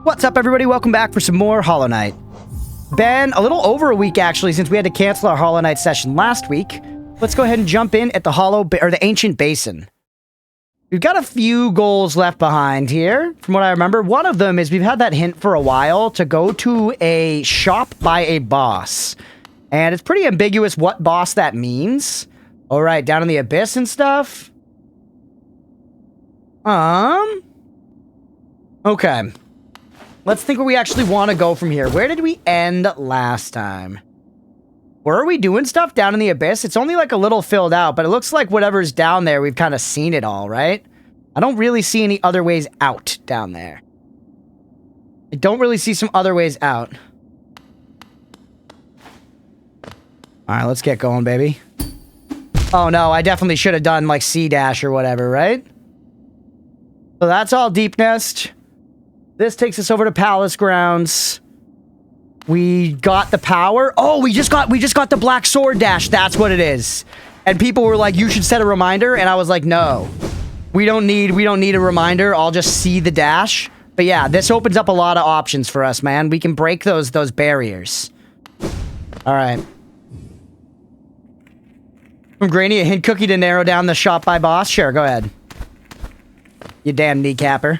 What's up, everybody? Welcome back for some more Hollow Knight. Been a little over a week, actually, since we had to cancel our Hollow Knight session last week. Let's go ahead and jump in at the Ancient Basin. We've got a few goals left behind here, from what I remember. One of them is we've had that hint for a while to go to a shop by a boss. And it's pretty ambiguous what boss that means. All right, down in the abyss and stuff. Okay. Let's think where we actually want to go from here. Where did we end last time? Where are we doing stuff down in the abyss? It's only like a little filled out, but it looks like whatever's down there, we've kind of seen it all, right? I don't really see any other ways out down there. I don't really see some other ways out. All right, let's get going, baby. Oh, no, I definitely should have done, like, C-dash or whatever, right? So that's all Deep Nest. This takes us over to Palace Grounds. We got the power. Oh, we just got the Black Sword dash. That's what it is. And people were like, you should set a reminder. And I was like, no. We don't need a reminder. I'll just see the dash. But yeah, this opens up a lot of options for us, man. We can break those barriers. All right. From Granny, a hint cookie to narrow down the shop by boss? Sure, go ahead. You damn kneecapper.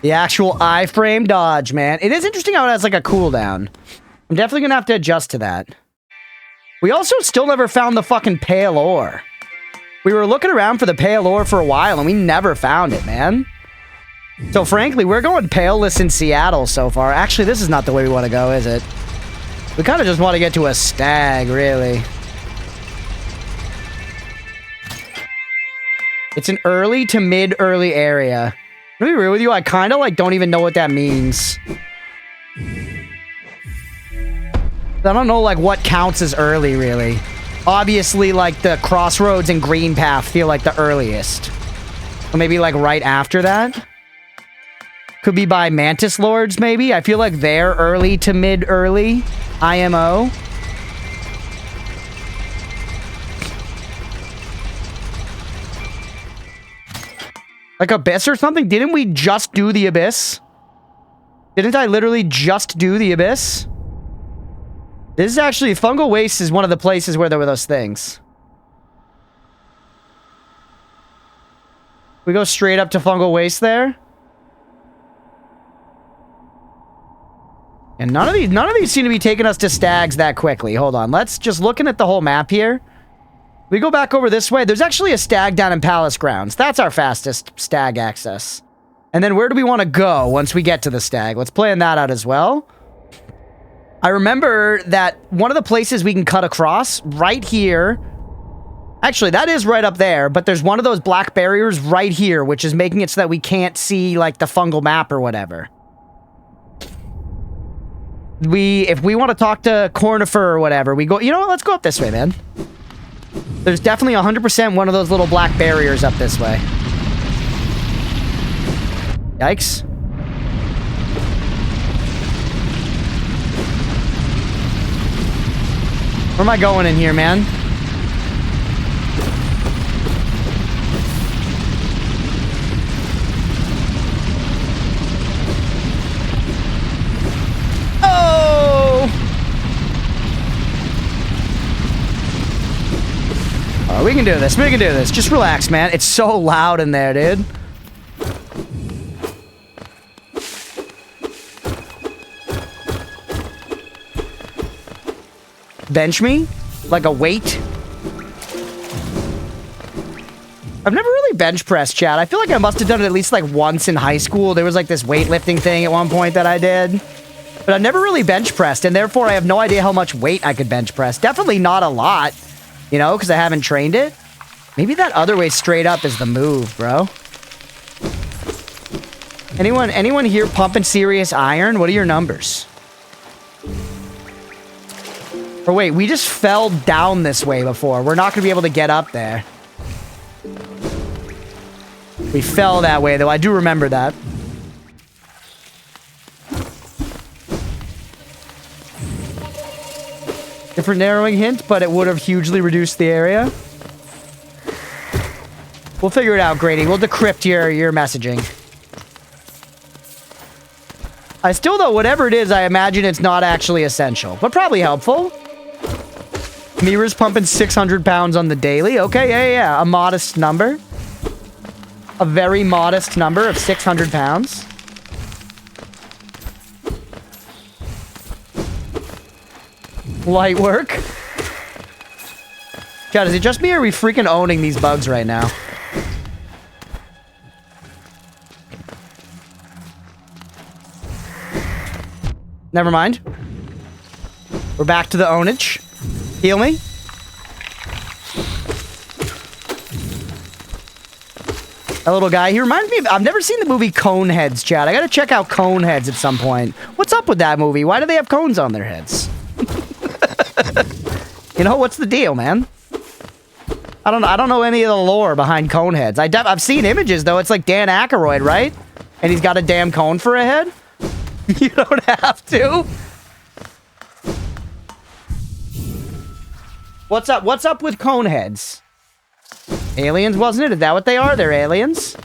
The actual iframe dodge, man. It is interesting how it has like a cooldown. I'm definitely gonna have to adjust to that. We also still never found the fucking pale ore. We were looking around for the pale ore for a while and we never found it, man. So frankly, we're going paleless in Seattle so far. Actually, this is not the way we want to go, is it? We kind of just want to get to a stag, really. It's an early to mid-early area. To be real with you, I kind of like don't even know what that means. I don't know like what counts as early, really. Obviously, like the Crossroads and Green Path feel like the earliest. Or maybe like right after that. Could be by Mantis Lords, maybe. I feel like they're early to mid-early. IMO. Like Abyss or something? Didn't we just do the Abyss? Didn't I literally just do the Abyss? This is actually... Fungal Waste is one of the places where there were those things. We go straight up to Fungal Waste there. And none of these seem to be taking us to stags that quickly. Hold on. Let's just looking at the whole map here. We go back over this way. There's actually a stag down in Palace Grounds. That's our fastest stag access. And then where do we want to go once we get to the stag? Let's plan that out as well. I remember that one of the places we can cut across right here. Actually, that is right up there, but there's one of those black barriers right here, which is making it so that we can't see like the fungal map or whatever. If we want to talk to Cornifer or whatever, we go, you know what? Let's go up this way, man. There's definitely 100% one of those little black barriers up this way. Yikes. Where am I going in here, man? Oh, we can do this. We can do this. Just relax, man. It's so loud in there, dude. Bench me? Like a weight? I've never really bench pressed, chat. I feel like I must have done it at least like once in high school. There was like this weightlifting thing at one point that I did. But I've never really bench pressed, and therefore I have no idea how much weight I could bench press. Definitely not a lot. You know, because I haven't trained it. Maybe that other way straight up is the move, bro. Anyone here pumping serious iron? What are your numbers? Or wait, we just fell down this way before. We're not going to be able to get up there. We fell that way, though. I do remember that. Different narrowing hint, but it would have hugely reduced the area. We'll figure it out, Grady. We'll decrypt your messaging. I still, though, whatever it is, I imagine it's not actually essential, but probably helpful. Mira's pumping 600 pounds on the daily. Okay, yeah. A modest number. A very modest number of 600 pounds. Light work. God, is it just me or are we freaking owning these bugs right now? Never mind. We're back to the ownage. Heal me. A little guy. He reminds me of... I've never seen the movie Coneheads, Chad. I gotta check out Coneheads at some point. What's up with that movie? Why do they have cones on their heads? You know, what's the deal, man? I don't know any of the lore behind Coneheads. I've seen images, though. It's like Dan Aykroyd, right? And he's got a damn cone for a head? You don't have to. What's up? What's up with Coneheads? Aliens, wasn't it? Is that what they are? They're aliens?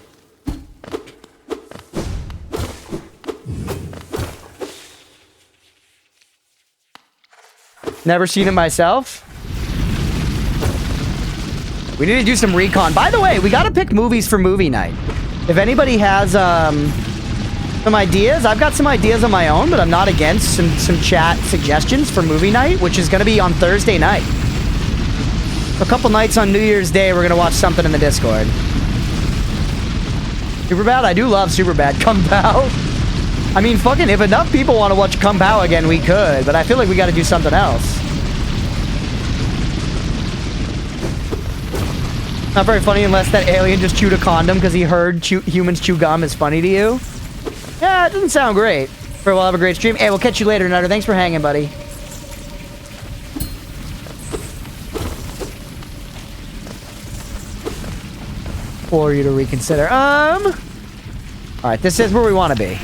Never seen it myself. We need to do some recon. By the way, we gotta pick movies for movie night. If anybody has some ideas, I've got some ideas on my own, but I'm not against some chat suggestions for movie night, which is gonna be on Thursday night. A couple nights on New Year's Day, we're gonna watch something in the Discord. Superbad? I do love Superbad. Kung Pao? I mean, fucking, if enough people want to watch Kung Pao again, we could, but I feel like we gotta do something else. Not very funny unless that alien just chewed a condom because he heard humans chew gum is funny to you. Yeah, it doesn't sound great. We'll have a great stream. Hey, we'll catch you later, Nutter. Thanks for hanging, buddy. For you to reconsider. Alright, this is where we want to be.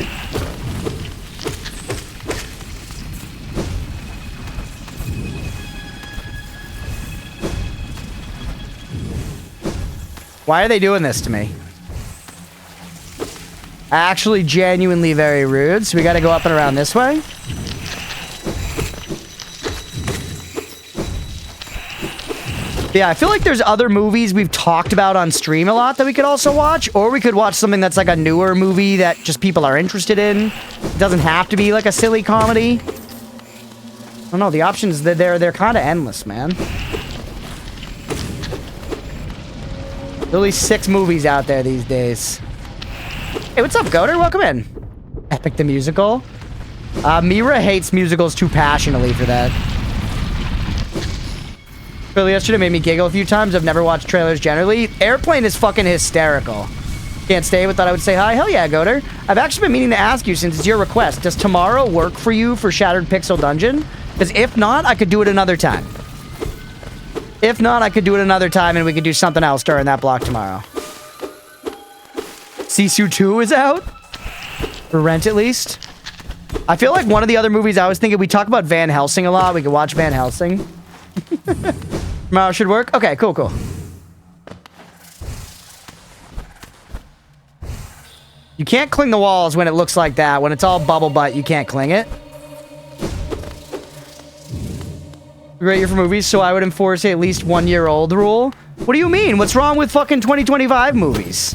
Why are they doing this to me? Actually, genuinely very rude. So we gotta go up and around this way. Yeah, I feel like there's other movies we've talked about on stream a lot that we could also watch. Or we could watch something that's like a newer movie that just people are interested in. It doesn't have to be like a silly comedy. I don't know, the options, they're kind of endless, man. There's only 6 movies out there these days. Hey, what's up, Goater? Welcome in. Epic the Musical. Mira hates musicals too passionately for that. Trailer yesterday made me giggle a few times. I've never watched trailers generally. Airplane is fucking hysterical. Can't stay, but thought I would say hi. Hell yeah, Goater. I've actually been meaning to ask you since it's your request. Does tomorrow work for you for Shattered Pixel Dungeon? Because if not, I could do it another time. If not, I could do it another time and we could do something else during that block tomorrow. Sisu 2 is out? For rent, at least. I feel like one of the other movies I was thinking, we talk about Van Helsing a lot. We could watch Van Helsing. Tomorrow should work? Okay, cool, cool. You can't cling the walls when it looks like that. When it's all bubble butt, you can't cling it. Great year for movies, so I would enforce a at least 1-year-old rule. What do you mean? What's wrong with fucking 2025 movies?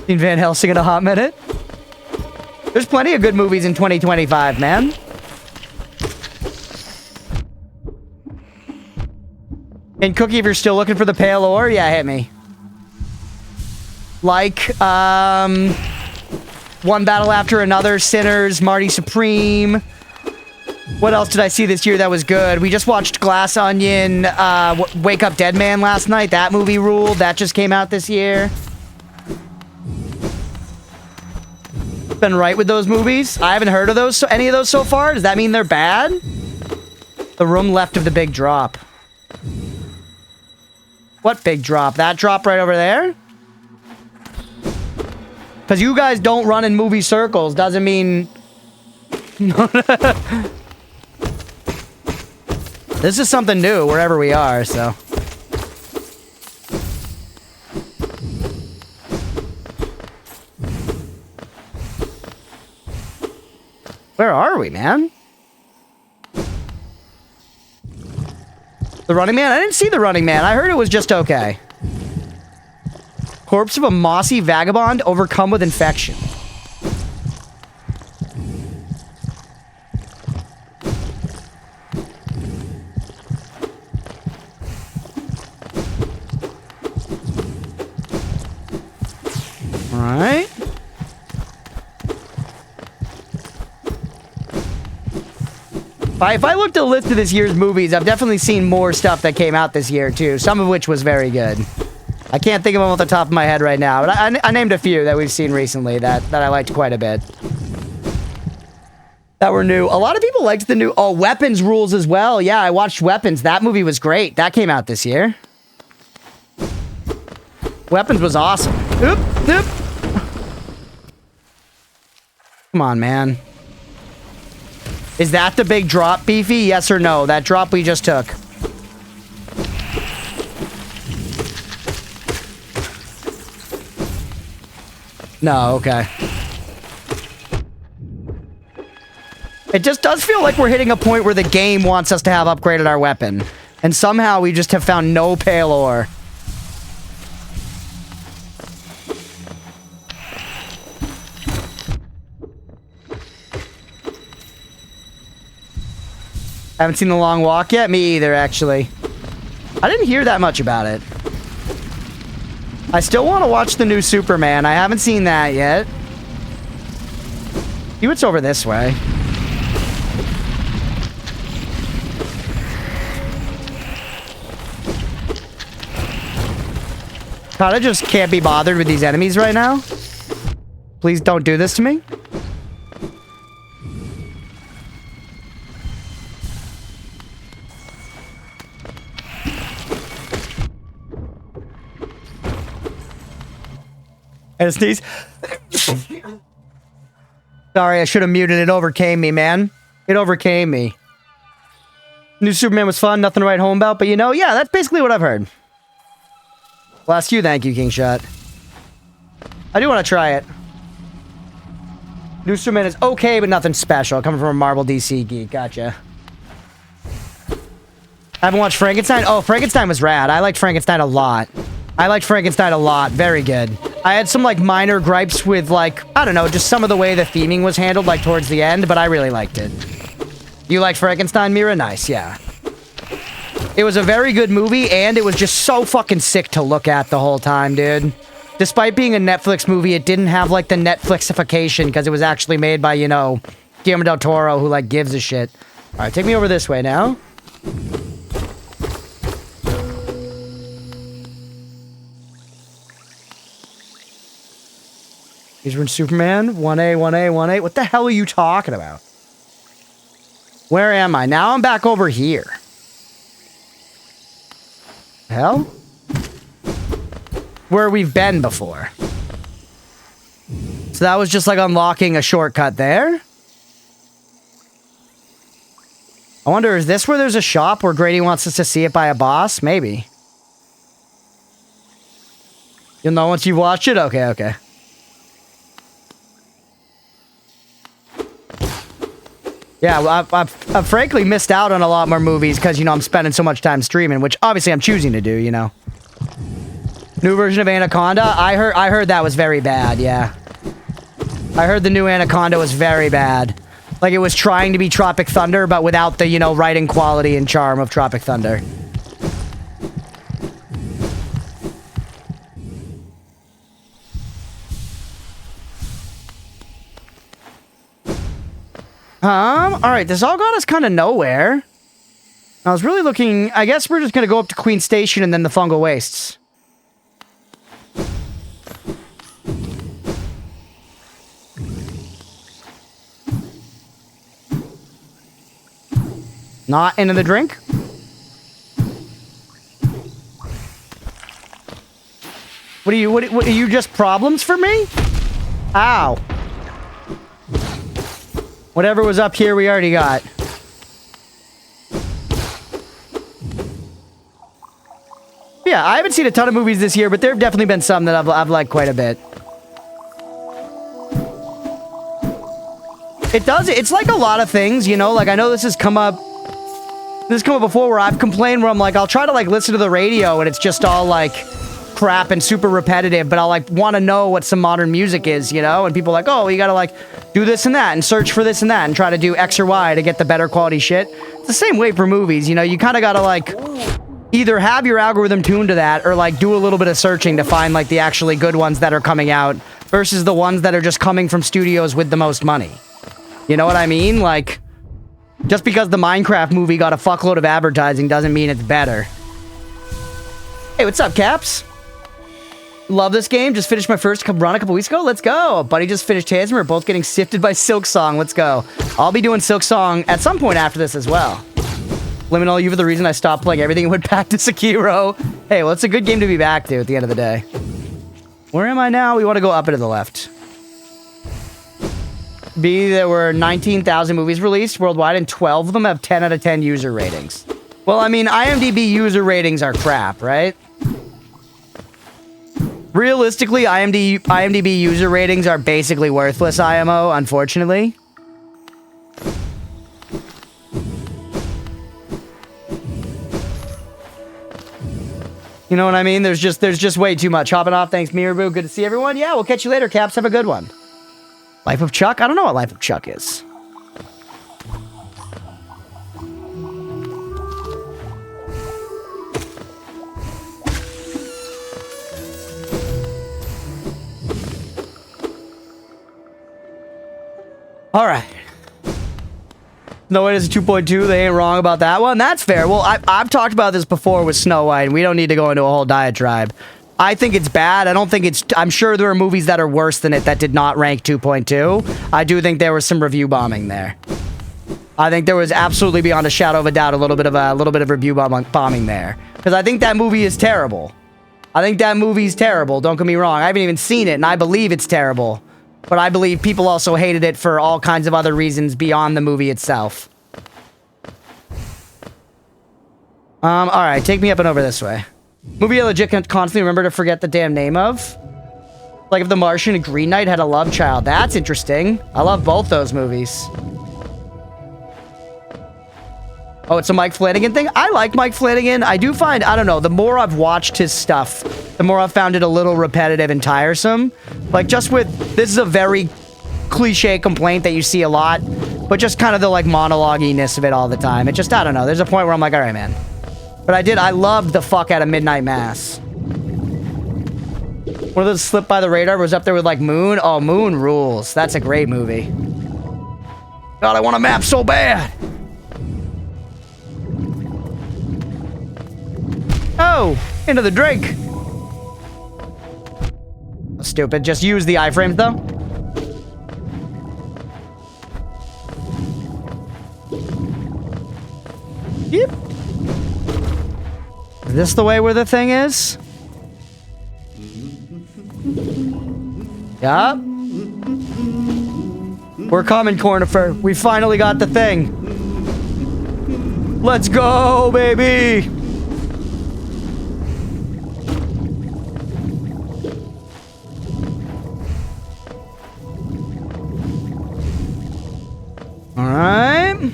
Seen Van Helsing in a hot minute? There's plenty of good movies in 2025, man. And Cookie, if you're still looking for the pale ore, yeah, hit me. Like, One Battle After Another, Sinners, Marty Supreme. What else did I see this year that was good? We just watched Glass Onion, Wake Up Dead Man last night. That movie ruled. That just came out this year. Been right with those movies. I haven't heard of those, any of those so far. Does that mean they're bad? The room left of the big drop. What big drop? That drop right over there? Because you guys don't run in movie circles doesn't mean... This is something new wherever we are, so. Where are we, man? The Running Man? I didn't see the Running Man. I heard it was just okay. Corpse of a mossy vagabond overcome with infection. Alright. If I looked at a list of this year's movies, I've definitely seen more stuff that came out this year, too. Some of which was very good. I can't think of them off the top of my head right now, but I named a few that we've seen recently that I liked quite a bit. That were new. A lot of people liked the new... Oh, Weapons rules as well. Yeah, I watched Weapons. That movie was great. That came out this year. Weapons was awesome. Oop, oop. Come on, man. Is that the big drop, Beefy? Yes or no? That drop we just took. No, okay. It just does feel like we're hitting a point where the game wants us to have upgraded our weapon. And somehow we just have found no pale ore. Haven't seen The Long Walk yet? Me either, actually. I didn't hear that much about it. I still want to watch the new Superman. I haven't seen that yet. See what's over this way. Kinda just can't be bothered with these enemies right now. Please don't do this to me. And a sneeze. Sorry, I should have muted. It overcame me, man. It overcame me. New Superman was fun. Nothing to write home about. But you know, yeah, that's basically what I've heard. Well, ask you, thank you, Kingshot. I do want to try it. New Superman is okay, but nothing special. Coming from a Marvel DC geek. Gotcha. I haven't watched Frankenstein. Oh, Frankenstein was rad. I liked Frankenstein a lot. Very good. I had some, like, minor gripes with, like, I don't know, just some of the way the theming was handled, like, towards the end, but I really liked it. You liked Frankenstein, Mira? Nice, yeah. It was a very good movie, and it was just so fucking sick to look at the whole time, dude. Despite being a Netflix movie, it didn't have, like, the Netflixification, because it was actually made by, you know, Guillermo del Toro, who, like, gives a shit. Alright, take me over this way now. He's in Superman. 1A, 1A, 1A. What the hell are you talking about? Where am I? Now I'm back over here. Hell? Where we've been before. So that was just like unlocking a shortcut there. I wonder, is this where there's a shop where Grady wants us to see it by a boss? Maybe. You'll know once you've watched it? Okay, okay. Yeah, well, I've frankly missed out on a lot more movies because, you know, I'm spending so much time streaming, which obviously I'm choosing to do, you know. New version of Anaconda? I heard that was very bad, yeah. I heard the new Anaconda was very bad. Like, it was trying to be Tropic Thunder, but without the, you know, writing quality and charm of Tropic Thunder. Alright, this all got us kind of nowhere. I was really looking... I guess we're just gonna go up to Queen Station and then the Fungal Wastes. Not into the drink? What are you just problems for me? Ow. Whatever was up here, we already got. Yeah, I haven't seen a ton of movies this year, but there have definitely been some that I've liked quite a bit. It does. It's like a lot of things, you know? Like, I know this has come up before where I've complained where I'm like, I'll try to, like, listen to the radio and it's just all, like, crap and super repetitive, but I'll, like, want to know what some modern music is, you know? And people are like, oh, you gotta, like, do this and that and search for this and that and try to do X or Y to get the better quality shit. It's the same way for movies, you know? You kind of gotta, like, either have your algorithm tuned to that or, like, do a little bit of searching to find, like, the actually good ones that are coming out versus the ones that are just coming from studios with the most money. You know what I mean? Like, just because the Minecraft movie got a fuckload of advertising doesn't mean it's better. Hey, what's up, Caps? Love this game. Just finished my first run a couple weeks ago. Let's go. Buddy just finished his, and we're both getting sifted by Silk Song. Let's go. I'll be doing Silk Song at some point after this as well. Liminal, you were the reason I stopped playing everything and went back to Sekiro. Hey, well, it's a good game to be back to at the end of the day. Where am I now? We want to go up and to the left. B, there were 19,000 movies released worldwide, and 12 of them have 10 out of 10 user ratings. Well, I mean, IMDb user ratings are crap, right? Realistically, IMDb user ratings are basically worthless, IMO, unfortunately. You know what I mean? There's just way too much. Hopping off. Thanks, Miraboo. Good to see everyone. Yeah, we'll catch you later, Caps. Have a good one. Life of Chuck? I don't know what Life of Chuck is. All right. No, it is a 2.2. They ain't wrong about that one. That's fair. Well, I've talked about this before with Snow White, and we don't need to go into a whole diatribe. I think it's bad. I don't think it's... I'm sure there are movies that are worse than it that did not rank 2.2. I do think there was some review bombing there. I think there was absolutely, beyond a shadow of a doubt, a little bit of review bombing there. Because I think that movie is terrible. I think that movie's terrible. Don't get me wrong. I haven't even seen it, and I believe it's terrible. But I believe people also hated it for all kinds of other reasons beyond the movie itself. Alright, take me up and over this way. Movie I legit can't constantly remember to forget the damn name of. Like if The Martian and Green Knight had a love child. That's interesting. I love both those movies. Oh, it's a Mike Flanagan thing? I like Mike Flanagan. I do find, I don't know, the more I've watched his stuff, the more I've found it a little repetitive and tiresome. Like, just with, this is a very cliche complaint that you see a lot, but just kind of the, like, monologue-iness of it all the time. It just, I don't know, there's a point where I'm like, all right, man. But I loved the fuck out of Midnight Mass. One of those slipped by the radar was up there with, like, Moon. Oh, Moon rules. That's a great movie. God, I want a map so bad. Oh, into the drink. Stupid. Just use the iframes, though. Yep. Is this the way where the thing is? Yup. We're coming, Cornifer. We finally got the thing. Let's go, baby. Alright.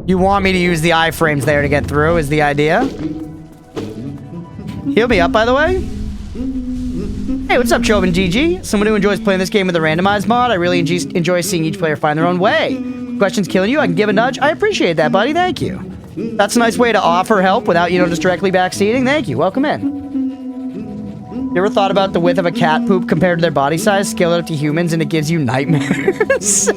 You want me to use the iframes there to get through, is the idea? Heal me up, by the way. Hey, what's up, Chauvin GG? Someone who enjoys playing this game with a randomized mod. I really enjoy seeing each player find their own way. Questions killing you, I can give a nudge. I appreciate that, buddy. Thank you. That's a nice way to offer help without, you know, just directly backseating. Thank you. Welcome in. You ever thought about the width of a cat poop compared to their body size? Scale it up to humans and it gives you nightmares.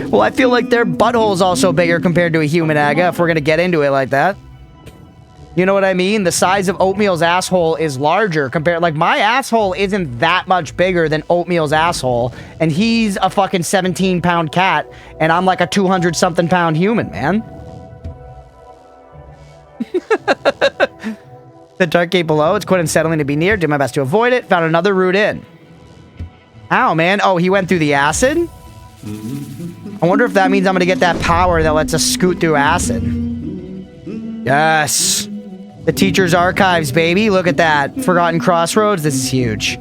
Well, I feel like their butthole's also bigger compared to a human, Aga, if we're gonna get into it like that. You know what I mean? The size of Oatmeal's asshole is larger compared... Like, my asshole isn't that much bigger than Oatmeal's asshole, and he's a fucking 17-pound cat, and I'm like a 200-something-pound human, man. The dark gate below. It's quite unsettling to be near. Did my best to avoid it. Found another route in. Ow, man. Oh, he went through the acid? I wonder if that means I'm going to get that power that lets us scoot through acid. Yes. The teacher's archives, baby. Look at that. Forgotten Crossroads. This is huge.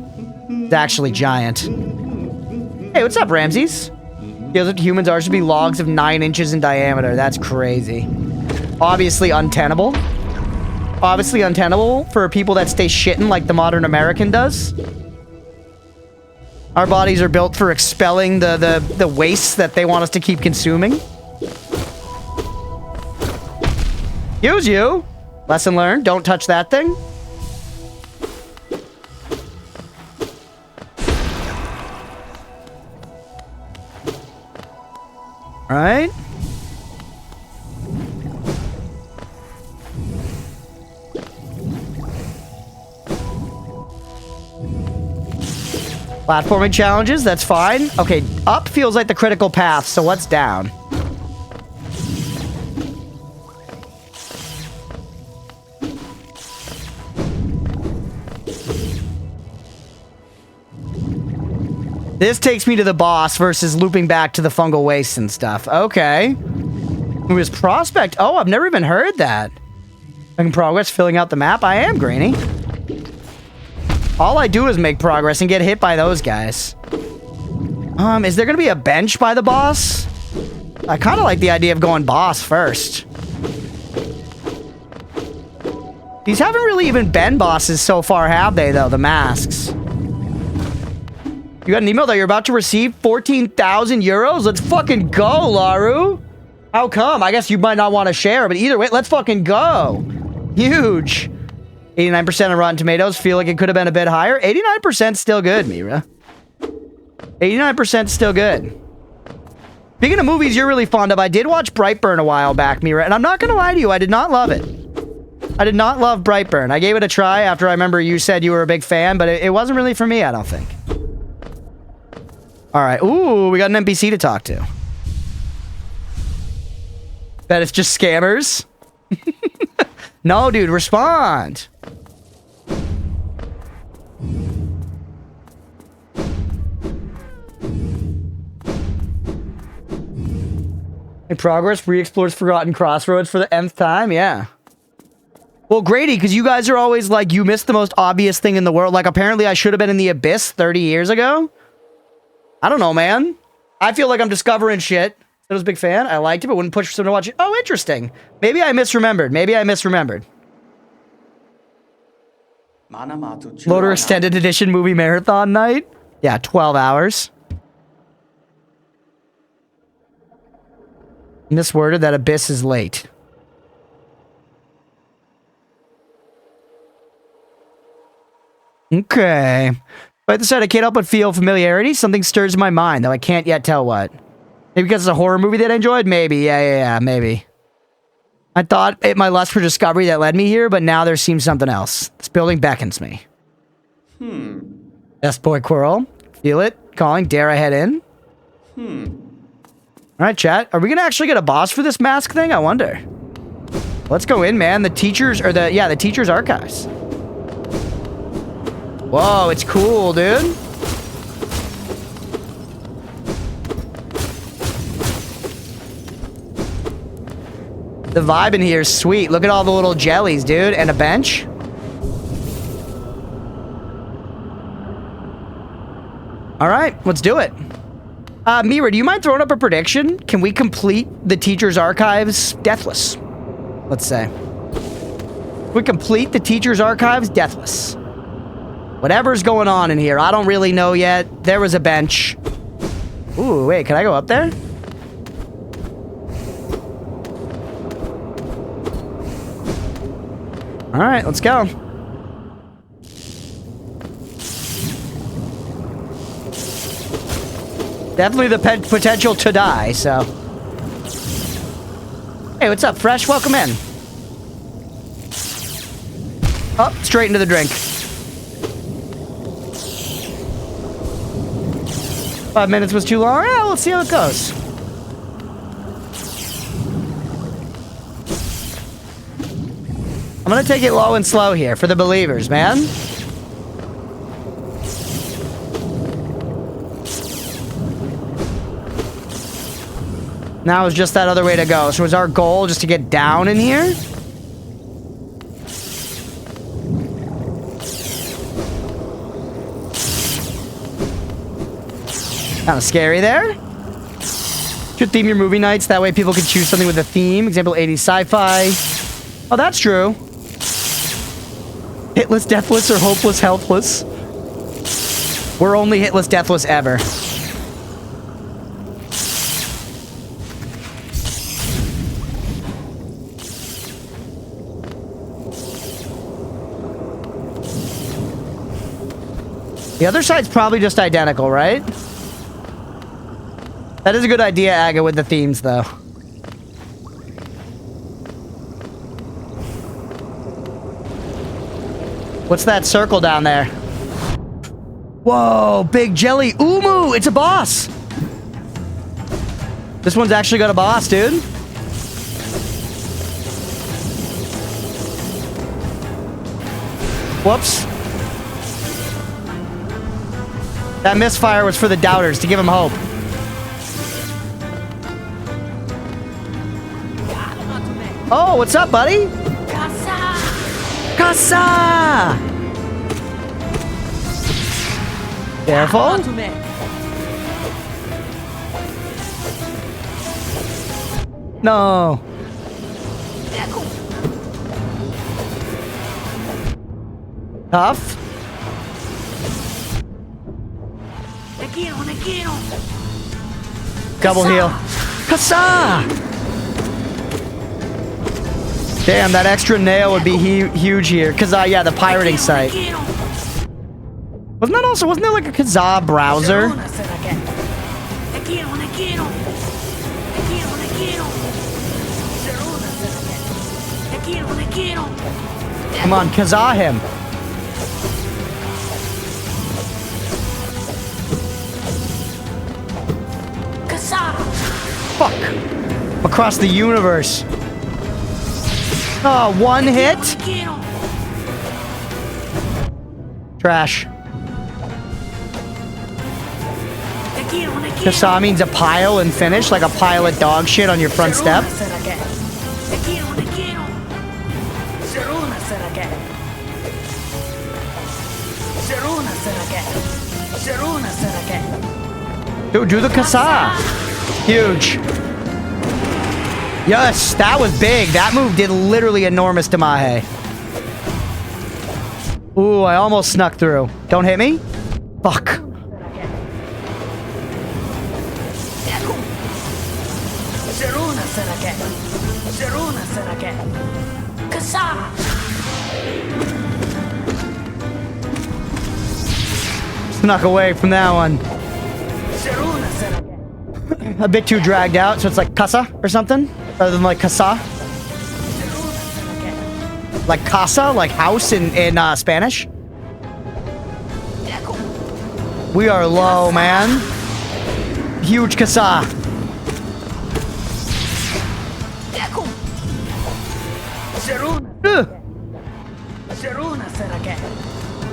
It's actually giant. Hey, what's up, Ramses? Feels like humans are should be logs of 9 inches in diameter. That's crazy. Obviously untenable. Obviously untenable for people that stay shitting like the modern American does. Our bodies are built for expelling the waste that they want us to keep consuming. Use you. Lesson learned. Don't touch that thing. All right. Platforming challenges, that's fine. Okay, up feels like the critical path, so what's down? This takes me to the boss versus looping back to the fungal waste and stuff. Okay. It was Prospect. Oh, I've never even heard that. Making progress, filling out the map. I am, Grainy. All I do is make progress and get hit by those guys. Is there gonna be a bench by the boss? I kind of like the idea of going boss first. These haven't really even been bosses so far, have they, though? The masks. You got an email that you're about to receive 14,000 euros? Let's fucking go, Laru. How come? I guess you might not want to share, but either way, let's fucking go. Huge. 89% on Rotten Tomatoes. Feel like it could have been a bit higher. 89% still good, Mira. 89% still good. Speaking of movies you're really fond of, I did watch Brightburn a while back, Mira, and I'm not going to lie to you, I did not love it. I did not love Brightburn. I gave it a try after I remember you said you were a big fan, but it wasn't really for me, I don't think. All right. Ooh, we got an NPC to talk to. Bet it's just scammers. No, dude, respond. In progress, re-explores Forgotten Crossroads for the nth time. Yeah. Well, Grady, because you guys are always like, you missed the most obvious thing in the world. Like, apparently I should have been in the Abyss 30 years ago. I don't know, man. I feel like I'm discovering shit. I was a big fan. I liked it, but wouldn't push for someone to watch it. Oh, interesting. Maybe I misremembered. Loader Extended Edition movie marathon night? Yeah, 12 hours. Misworded that Abyss is late. Okay. But this side, I can't help but feel familiarity. Something stirs in my mind, though I can't yet tell what. Maybe because it's a horror movie that I enjoyed? Maybe. Yeah, maybe. I thought it my lust for discovery that led me here, but now there seems something else. This building beckons me. Best boy Quirrell. Feel it. Calling. Dare I head in? Alright, chat. Are we gonna actually get a boss for this mask thing? I wonder. Let's go in, man. The teacher's archives. Whoa, it's cool, dude. The vibe in here is sweet. Look at all the little jellies, dude. And a bench. All right, let's do it. Mira, do you mind throwing up a prediction? Can we complete the teacher's archives deathless? Let's say. We complete the teacher's archives deathless. Whatever's going on in here, I don't really know yet. There was a bench. Ooh, wait, can I go up there? All right, let's go. Definitely the potential to die, so. Hey, what's up, Fresh? Welcome in. Oh, straight into the drink. 5 minutes was too long. Yeah, let's see how it goes. I'm gonna take it low and slow here for the believers, man. Now it's just that other way to go. So is our goal just to get down in here? Kind of scary there. Should theme your movie nights. That way people can choose something with a theme. Example, 80s sci-fi. Oh, that's true. Hitless, deathless, or hopeless, helpless. We're only hitless, deathless ever. The other side's probably just identical, right? That is a good idea, Aga, with the themes, though. What's that circle down there? Whoa, big jelly. Umu, it's a boss. This one's actually got a boss, dude. Whoops. That misfire was for the doubters, to give them hope. Oh, what's up, buddy? Casa! Careful. No. Tough. Double heal. Casa! Damn, that extra nail would be huge here. Kazaa, yeah, the pirating site. Wasn't there like a Kazaa browser? Come on, Kazaa him. Fuck. Across the universe. Oh, one hit? Trash. Kasa means a pile and finish, like a pile of dog shit on your front step. Dude, do the Kasa. Huge. Yes, that was big. That move did literally enormous to Mahe. Ooh, I almost snuck through. Don't hit me. Fuck. Snuck away from that one. A bit too dragged out, so it's like casa or something, rather than like casa. Like casa, like house in Spanish. We are low, man. Huge casa.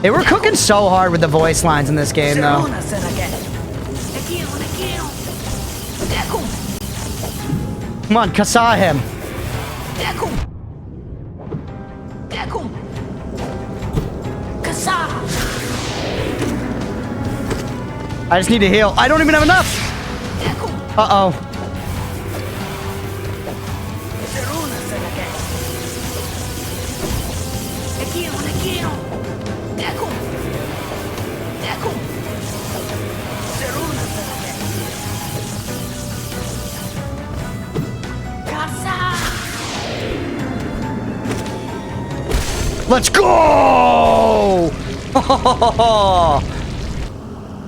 They were cooking so hard with the voice lines in this game, though. Come on, Kasa him. I just need to heal. I don't even have enough. Uh-oh. Let's go!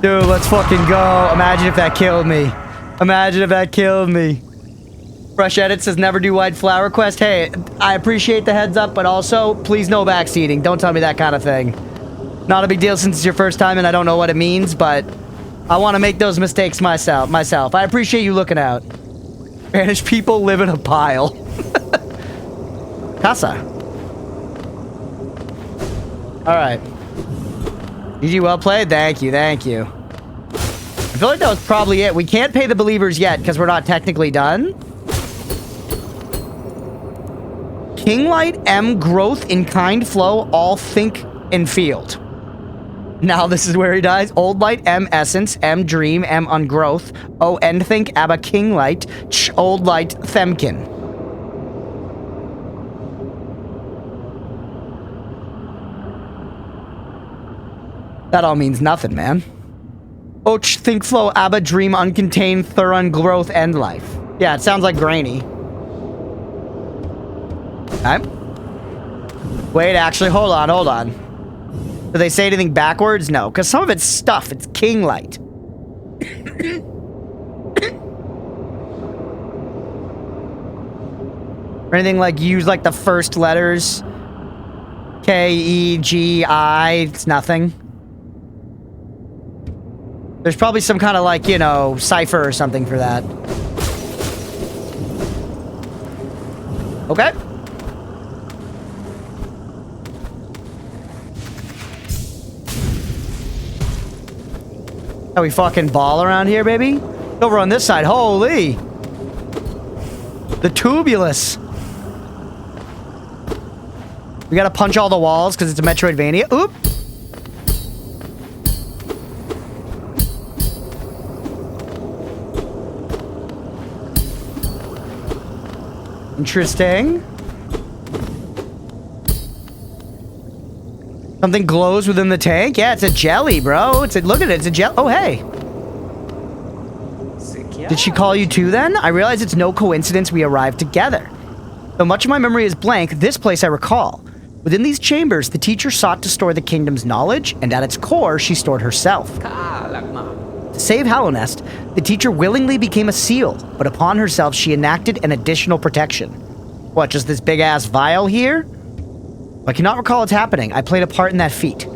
Dude, let's fucking go. Imagine if that killed me. Imagine if that killed me. Fresh Edit says never do wide flower quest. Hey, I appreciate the heads up, but also, please no backseating. Don't tell me that kind of thing. Not a big deal since it's your first time and I don't know what it means, but I want to make those mistakes myself. I appreciate you looking out. Spanish people live in a pile. Casa. Alright. GG, well played. Thank you, thank you. I feel like that was probably it. We can't pay the believers yet, because we're not technically done. Kinglight M growth in kind flow, all think and field. Now this is where he dies. Old light, M essence, M dream, M ungrowth, O end think, Abba king light, Ch old light, Themkin. That all means nothing, man. Och think flow, Abba dream uncontained, Thurun growth, end life. Yeah, it sounds like grainy. Okay. Wait, actually, hold on. Do they say anything backwards? No, because some of it's stuff. It's king light. Or anything like use like the first letters. K, E, G, I. It's nothing. There's probably some kind of like, you know, cipher or something for that. Okay. How we fucking ball around here, baby? Over on this side. Holy! The tubulus. We gotta punch all the walls because it's a metroidvania. Oop! Interesting. Something glows within the tank? Yeah, it's a jelly, bro. Look at it. It's a jelly. Oh, hey. Did she call you too, then? I realize it's no coincidence we arrived together. Though much of my memory is blank, this place I recall. Within these chambers, the teacher sought to store the kingdom's knowledge, and at its core, she stored herself. To save Hallownest, the teacher willingly became a seal, but upon herself, she enacted an additional protection. What, just this big-ass vial here? I cannot recall what's happening. I played a part in that feat.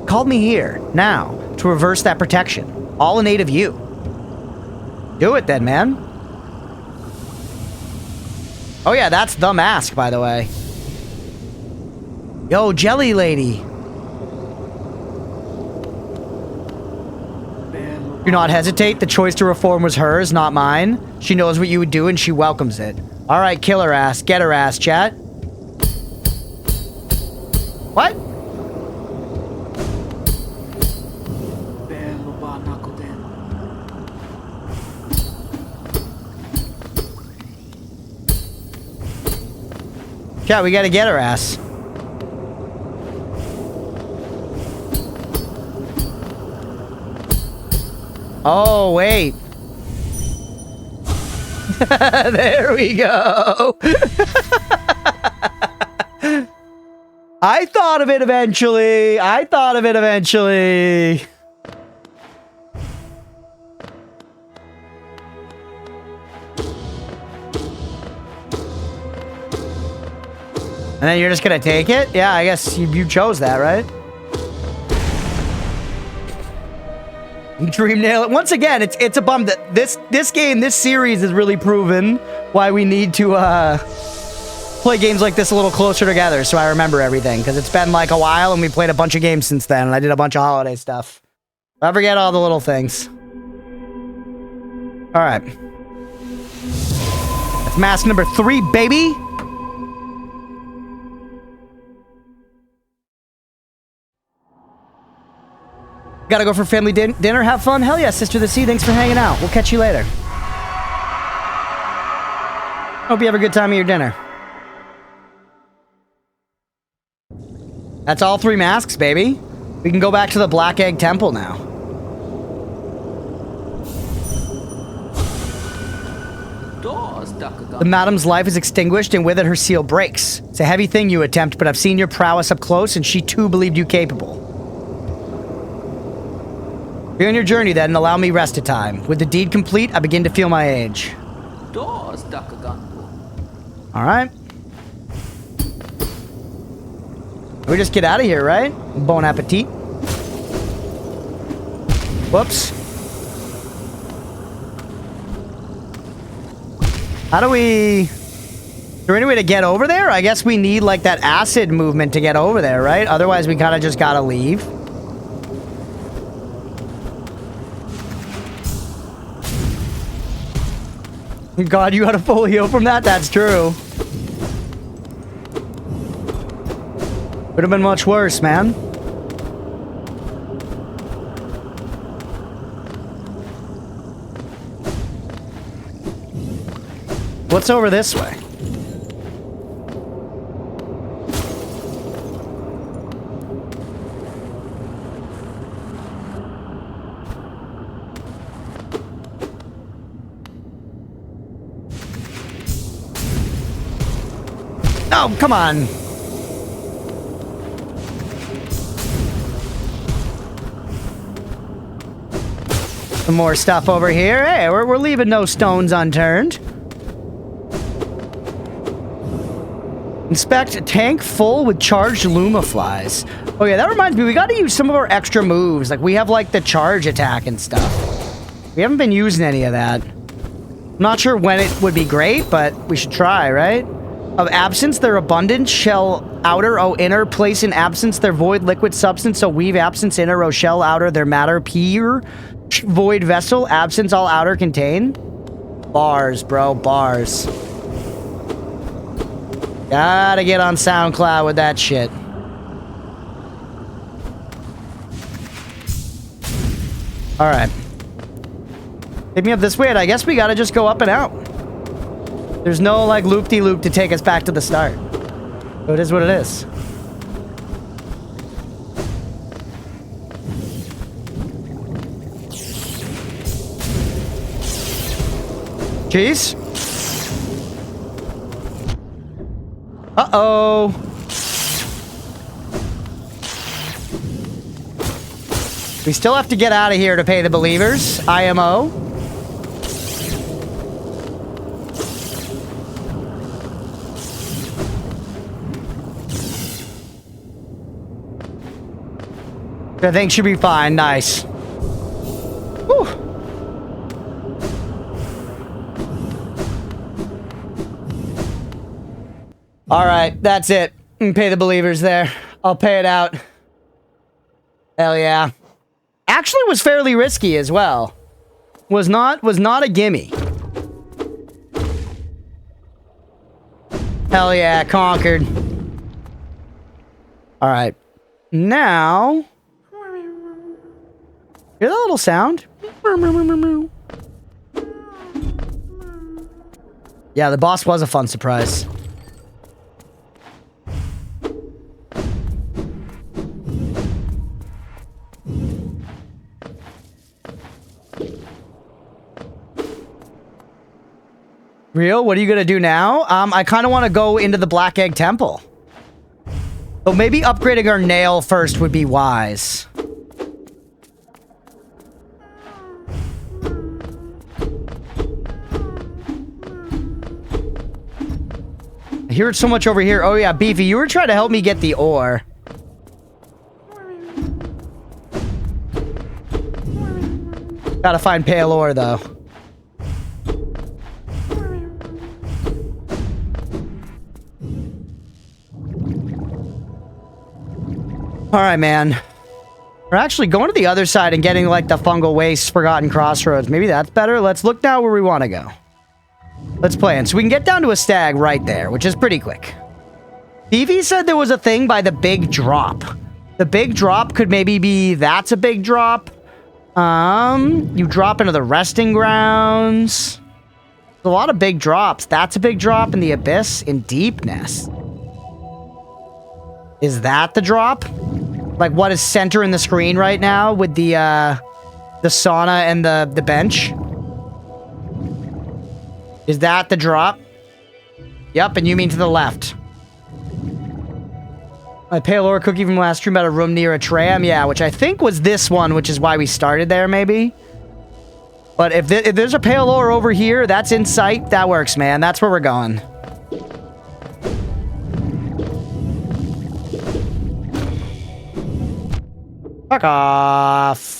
Called me here, now, to reverse that protection. All in aid of you. Do it then, man. Oh yeah, that's the mask, by the way. Yo, Jelly Lady. Do not hesitate. The choice to reform was hers, not mine. She knows what you would do and she welcomes it. Alright, kill her ass. Get her ass, chat. What? Yeah, we gotta get her ass. Oh, wait. There we go. I thought of it eventually. And then you're just gonna take it? Yeah, I guess you chose that, right? Dream nail it. Once again, it's a bum that this game, this series has really proven why we need to play games like this a little closer together so I remember everything. Because it's been like a while and we played a bunch of games since then and I did a bunch of holiday stuff. I forget all the little things. Alright. That's mask number 3, baby! Gotta go for family dinner? Have fun? Hell yeah, Sister the Sea. Thanks for hanging out. We'll catch you later. Hope you have a good time at your dinner. That's all 3 masks, baby. We can go back to the Black Egg Temple now. The madam's life is extinguished, and with it her seal breaks. It's a heavy thing you attempt, but I've seen your prowess up close, and she too believed you capable. Be on your journey then, and allow me rested time. With the deed complete, I begin to feel my age. Alright. We just get out of here, right? Bon appetit. Whoops. How do we... Is there any way to get over there? I guess we need, like, that acid movement to get over there, right? Otherwise, we kind of just gotta leave. God, you had a full heal from that? That's true. Would have been much worse, man. What's over this way? Oh, come on. Some more stuff over here. Hey, we're leaving no stones unturned. Inspect a tank full with charged Lumaflies. Oh yeah, that reminds me, we gotta use some of our extra moves. Like, we have, like, the charge attack and stuff. We haven't been using any of that. I'm not sure when it would be great, but we should try, right? Of absence, their abundant shell outer, O inner, place in absence, their void liquid substance, so weave absence inner, O shell outer, their matter, pure, void vessel, absence, all outer contain. Bars, bro, bars. Gotta get on SoundCloud with that shit. Alright. Take me up this way, and I guess we gotta just go up and out. There's no, like, loop-de-loop to take us back to the start. So it is what it is. Jeez. Uh-oh. We still have to get out of here to pay the believers. IMO. I think should be fine. Nice. Whew. All right, that's it. Pay the believers there. I'll pay it out. Hell yeah. Actually was fairly risky as well. Was not a gimme. Hell yeah, conquered. All right. Now, hear that little sound? Yeah, the boss was a fun surprise. Real? What are you gonna do now? I kind of want to go into the Black Egg Temple. But maybe upgrading our nail first would be wise. I hear it so much over here. Oh yeah, Beefy, you were trying to help me get the ore. Gotta find pale ore, though. Alright, man. We're actually going to the other side and getting, like, the fungal waste Forgotten Crossroads. Maybe that's better. Let's look now where we want to go. Let's plan. So we can get down to a stag right there, which is pretty quick. Stevie said there was a thing by the big drop. The big drop could maybe be that's a big drop. You drop into the resting grounds. There's a lot of big drops. That's a big drop in the abyss in deepness. Is that the drop? Like what is center in the screen right now with the sauna and the bench? Is that the drop? Yep, and you mean to the left. My pale ore cookie from last stream about a room near a tram. Yeah, which I think was this one, which is why we started there, maybe. But if there's a pale ore over here, that's in sight. That works, man. That's where we're going. Fuck off.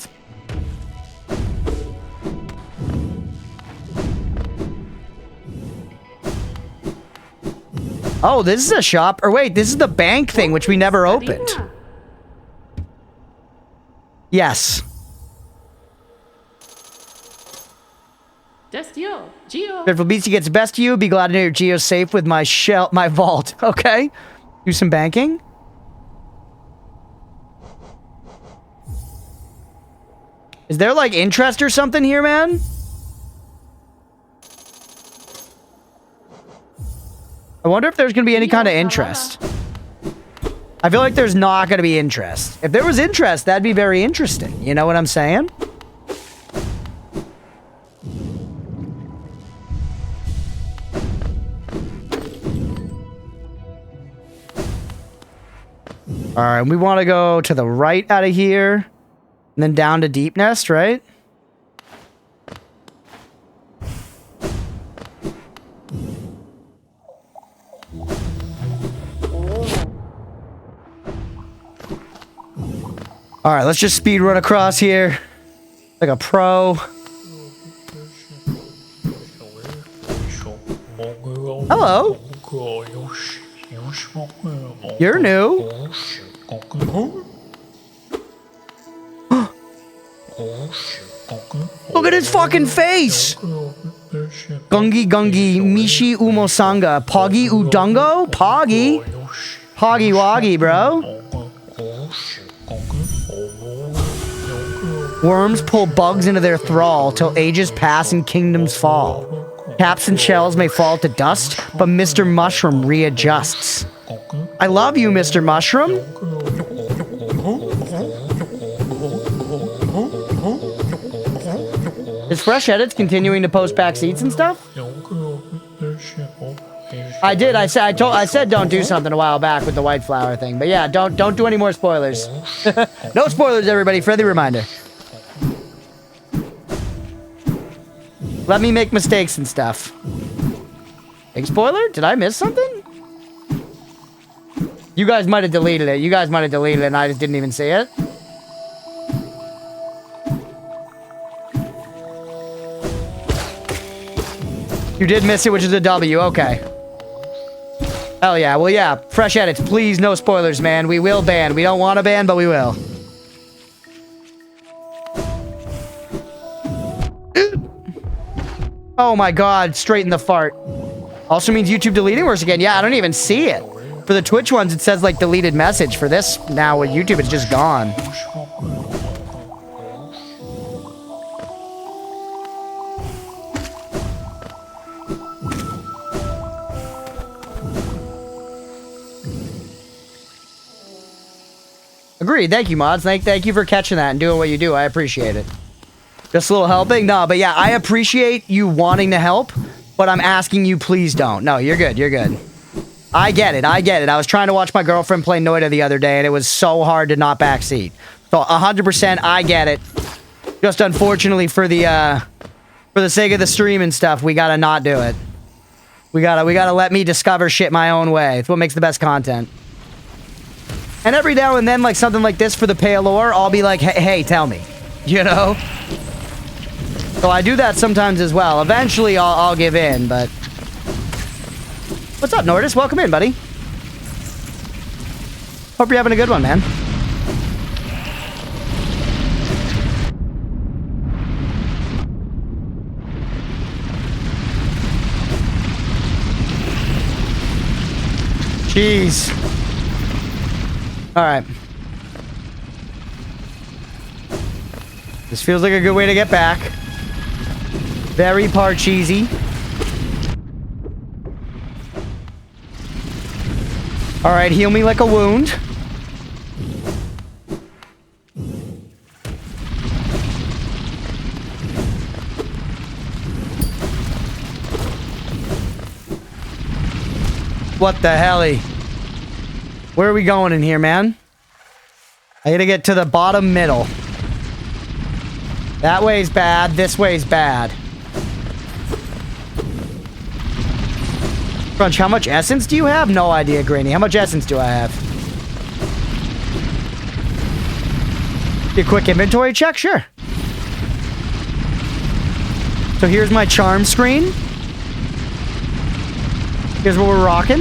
Oh, this is a shop. Or wait, this is the bank thing, which we never opened. Yes. Just you, Geo. If Beastie gets best of you, be glad to know your Geo's safe with my vault. Okay. Do some banking. Is there, like, interest or something here, man? I wonder if there's going to be any kind of interest. I feel like there's not going to be interest. If there was interest, that'd be very interesting. You know what I'm saying? All right, we want to go to the right out of here, and then down to Deep Nest, right? All right, let's just speed run across here like a pro. Hello. You're new. Look at his fucking face. Gungi Gungi Mishi Umosanga Poggy Udungo Poggy Poggy Woggy, bro. Worms pull bugs into their thrall till ages pass and kingdoms fall. Caps and shells may fall to dust, but Mr. Mushroom readjusts. I love you, Mr. Mushroom. Is Fresh Edits continuing to post back seats and stuff? I did. I said don't do something a while back with the white flower thing. But yeah, don't do any more spoilers. No spoilers, everybody. Friendly reminder. Let me make mistakes and stuff. Big spoiler? Did I miss something? You guys might have deleted it. You guys might have deleted it and I just didn't even see it. You did miss it, which is a W. Okay. Hell yeah. Well, yeah. Fresh Edits. Please, no spoilers, man. We will ban. We don't want to ban, but we will. Oh my god, straight in the fart. Also means YouTube deleting works again. Yeah, I don't even see it. For the Twitch ones, it says like deleted message. For this, now with YouTube, it's just gone. Agreed. Thank you, mods. Thank you for catching that and doing what you do. I appreciate it. Just a little helping? No, but yeah, I appreciate you wanting to help, but I'm asking you, please don't. No, you're good. You're good. I get it. I get it. I was trying to watch my girlfriend play Noida the other day, and it was so hard to not backseat. So 100%, I get it. Just unfortunately for the sake of the stream and stuff, we gotta not do it. We gotta let me discover shit my own way. It's what makes the best content. And every now and then, like something like this for the pale ore, I'll be like, hey, tell me. You know? So I do that sometimes as well. Eventually, I'll give in, but... What's up, Nordis? Welcome in, buddy. Hope you're having a good one, man. Jeez. Alright. This feels like a good way to get back. Very Parcheesi. Alright, heal me like a wound. What the helly? Where are we going in here, man? I gotta get to the bottom middle. That way's bad, this way's bad. Crunch, how much essence do you have? No idea, Granny. How much essence do I have? A quick inventory check? Sure. So here's my charm screen. Here's what we're rocking.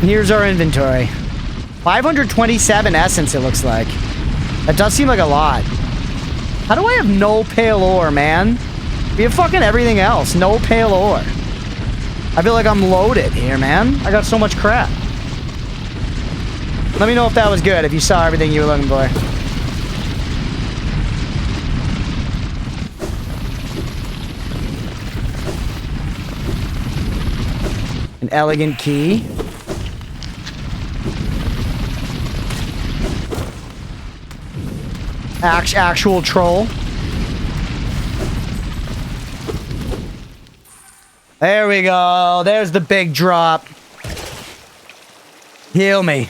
And here's our inventory. 527 essence, it looks like. That does seem like a lot. How do I have no pale ore, man? We have fucking everything else. No pale ore. I feel like I'm loaded here, man. I got so much crap. Let me know if that was good, if you saw everything you were looking for. An elegant key. Actual troll. There we go. There's the big drop. Heal me.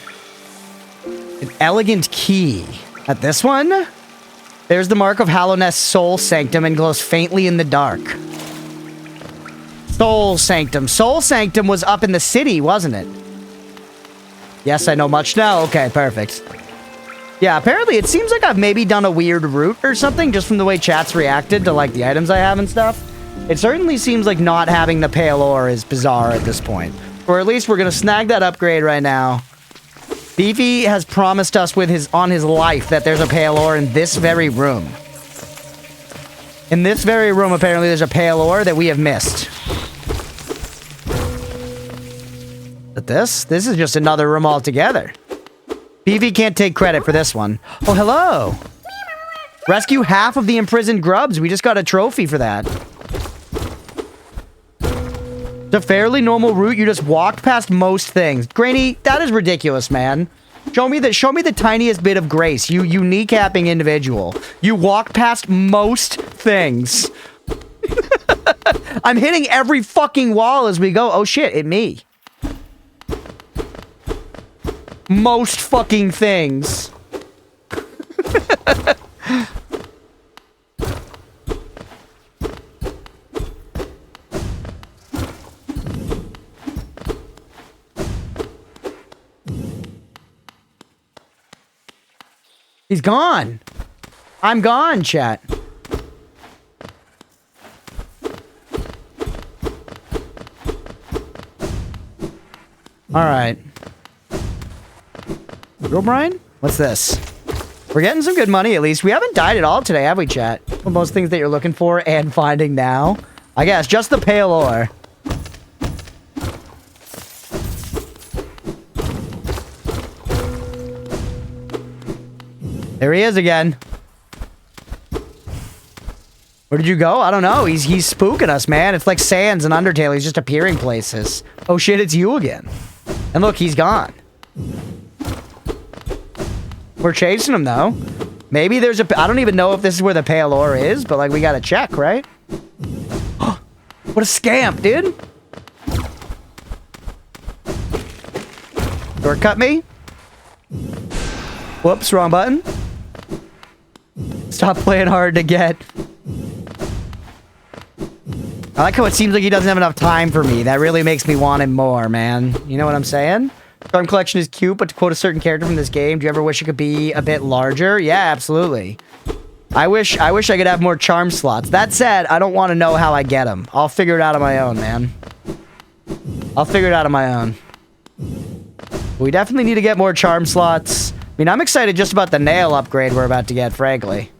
An elegant key. At this one? There's the mark of Hallownest's soul sanctum and glows faintly in the dark. Soul sanctum. Soul sanctum was up in the city, wasn't it? Yes, I know much now. Okay, perfect. Yeah, apparently it seems like I've maybe done a weird route or something just from the way chat's reacted to, like, the items I have and stuff. It certainly seems like not having the pale ore is bizarre at this point. Or at least we're gonna snag that upgrade right now. Beefy has promised us on his life that there's a pale ore in this very room. In this very room, apparently there's a pale ore that we have missed. But this is just another room altogether. Beefy can't take credit for this one. Oh, hello! Rescue half of the imprisoned grubs. We just got a trophy for that. It's a fairly normal route. You just walked past most things. Grainy, that is ridiculous, man. Show me the tiniest bit of grace, you kneecapping individual. You walk past most things. I'm hitting every fucking wall as we go. Oh shit, it me. Most fucking things. He's gone. I'm gone, chat. All right. Girl Brian? What's this? We're getting some good money, at least. We haven't died at all today, have we, chat? Well, most things that you're looking for and finding now. I guess, just the pale ore. There he is again. Where did you go? I don't know. He's spooking us, man. It's like Sans and Undertale. He's just appearing places. Oh shit, it's you again. And look, he's gone. We're chasing him, though. Maybe there's a... I don't even know if this is where the pale ore is, but, like, we gotta check, right? What a scamp, dude. Shortcut me? Whoops, wrong button. Stop playing hard to get. I like how it seems like he doesn't have enough time for me. That really makes me want him more, man. You know what I'm saying? Charm collection is cute, but to quote a certain character from this game, do you ever wish it could be a bit larger? Yeah, absolutely. I wish I could have more charm slots. That said, I don't want to know how I get them. I'll figure it out on my own, man. I'll figure it out on my own. We definitely need to get more charm slots. I mean, I'm excited just about the nail upgrade we're about to get, frankly.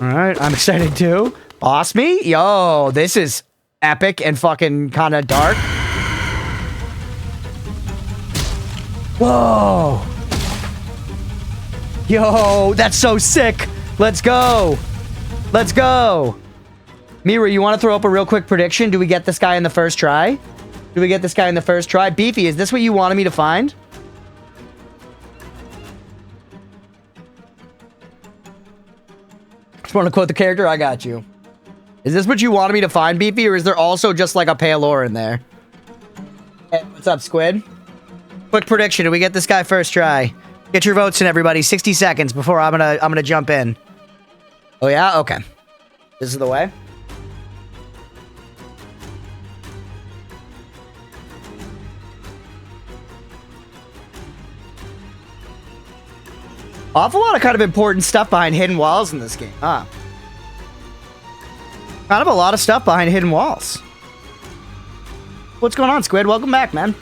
Alright, I'm excited too. Boss me? Yo, this is epic and fucking kind of dark. Whoa. Yo, that's so sick. Let's go. Let's go. Mira, you want to throw up a real quick prediction? Do we get this guy in the first try? Do we get this guy in the first try? Beefy, is this what you wanted me to find? Just want to quote the character? I got you. Is this what you wanted me to find, Beefy? Or is there also just like a pale ore in there? Hey, what's up, Squid? Quick prediction. Do we get this guy first try? Get your votes in, everybody. 60 seconds before I'm gonna jump in. Oh yeah? Okay. This is the way. Awful lot of kind of important stuff behind hidden walls in this game, huh? Kind of a lot of stuff behind hidden walls. What's going on, Squid? Welcome back, man.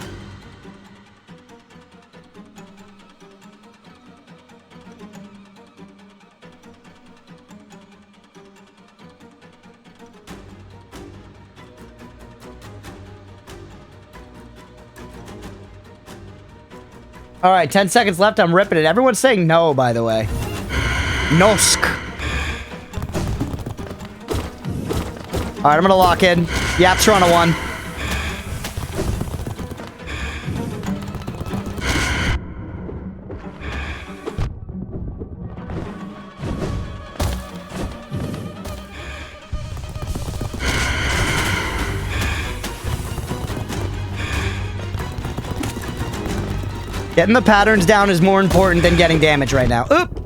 All right, 10 seconds left. I'm ripping it. Everyone's saying no, by the way. Nosk. All right, I'm gonna lock in. Yep, Toronto won. Getting the patterns down is more important than getting damage right now. Oop!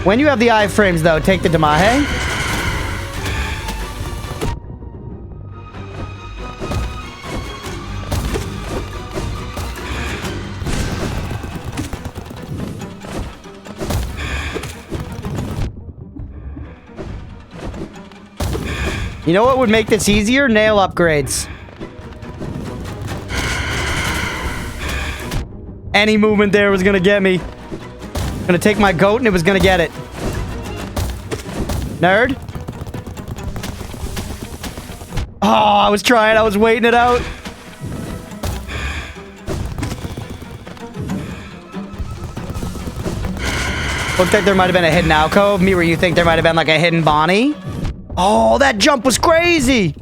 When you have the iframes, though, take the Damahe. You know what would make this easier? Nail upgrades. Any movement there was gonna get me. Gonna take my goat and it was gonna get it. Nerd. Oh, I was trying. I was waiting it out. Looked like there might have been a hidden alcove. Me, where you think there might have been like a hidden Bonnie? Oh, that jump was crazy.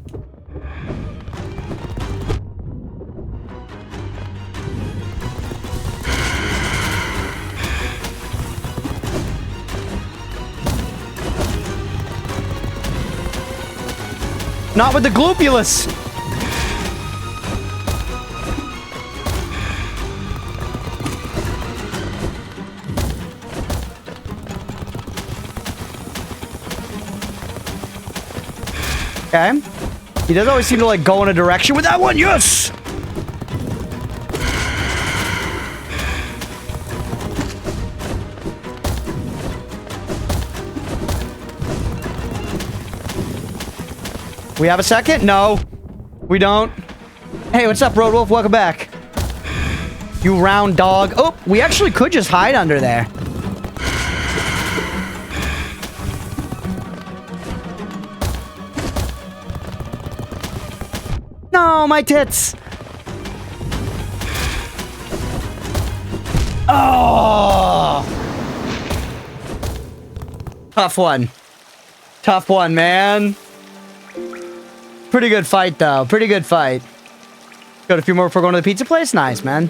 Not with the glupulus. Okay. He does always seem to like go in a direction with that one. Yes. We have a second? No, we don't. Hey, what's up, Road Wolf? Welcome back. You round dog. Oh, we actually could just hide under there. No, my tits. Oh. Tough one. Tough one, man. Pretty good fight, though. Pretty good fight. Got a few more before going to the pizza place? Nice, man.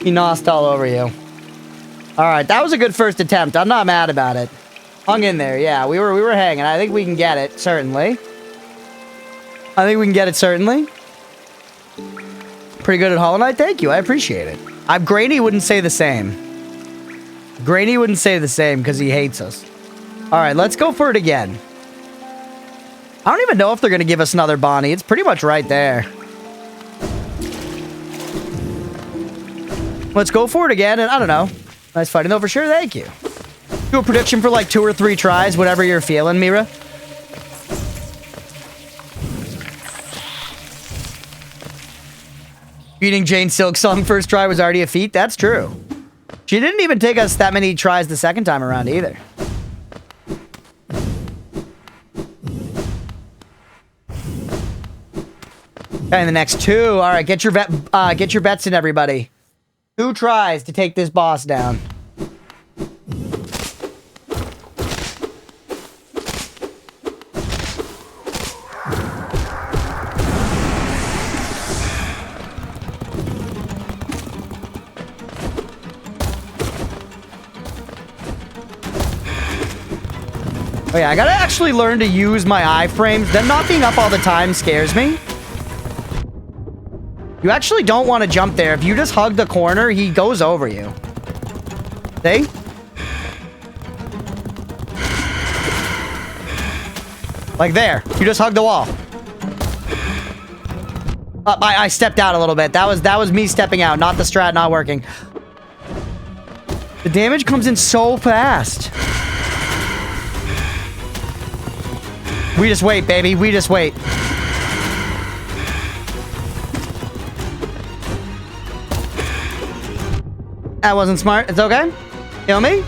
He nosed all over you. Alright, that was a good first attempt. I'm not mad about it. Hung in there, yeah. We were hanging. I think we can get it, certainly. I think we can get it, certainly. Pretty good at Hollow Knight? Thank you. I appreciate it. Grainy wouldn't say the same. Grainy wouldn't say the same because he hates us. Alright, let's go for it again. I don't even know if they're going to give us another Bonnie. It's pretty much right there. Let's go for it again, and I don't know. Nice fighting, though, for sure. Thank you. Do a prediction for like 2 or 3 tries, whatever you're feeling, Mira. Beating Jane Silksong first try was already a feat. That's true. She didn't even take us that many tries the second time around, either. Okay, the next 2. All right, get your bets in, everybody. 2 tries to take this boss down. Oh yeah, I gotta actually learn to use my iframes. Them not being up all the time scares me. You actually don't want to jump there. If you just hug the corner, he goes over you. See? Like there. You just hug the wall. I stepped out a little bit. That was me stepping out, not the strat not working. The damage comes in so fast. We just wait, baby. We just wait. That wasn't smart. It's okay. Kill me.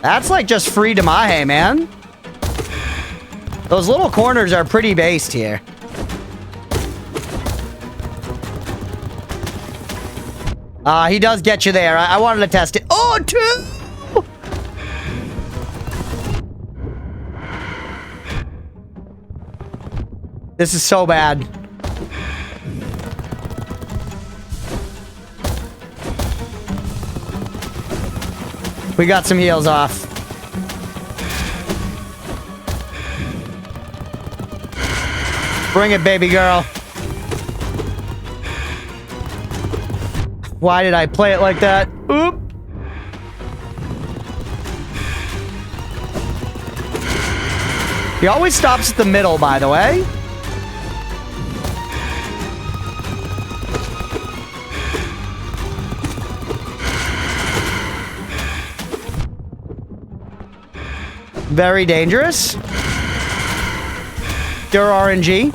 That's like just free Damahe, man. Those little corners are pretty based here. He does get you there. I wanted to test it. Oh, 2! This is so bad. We got some heals off. Bring it, baby girl. Why did I play it like that? Oop. He always stops at the middle, by the way. Very dangerous. Pure RNG.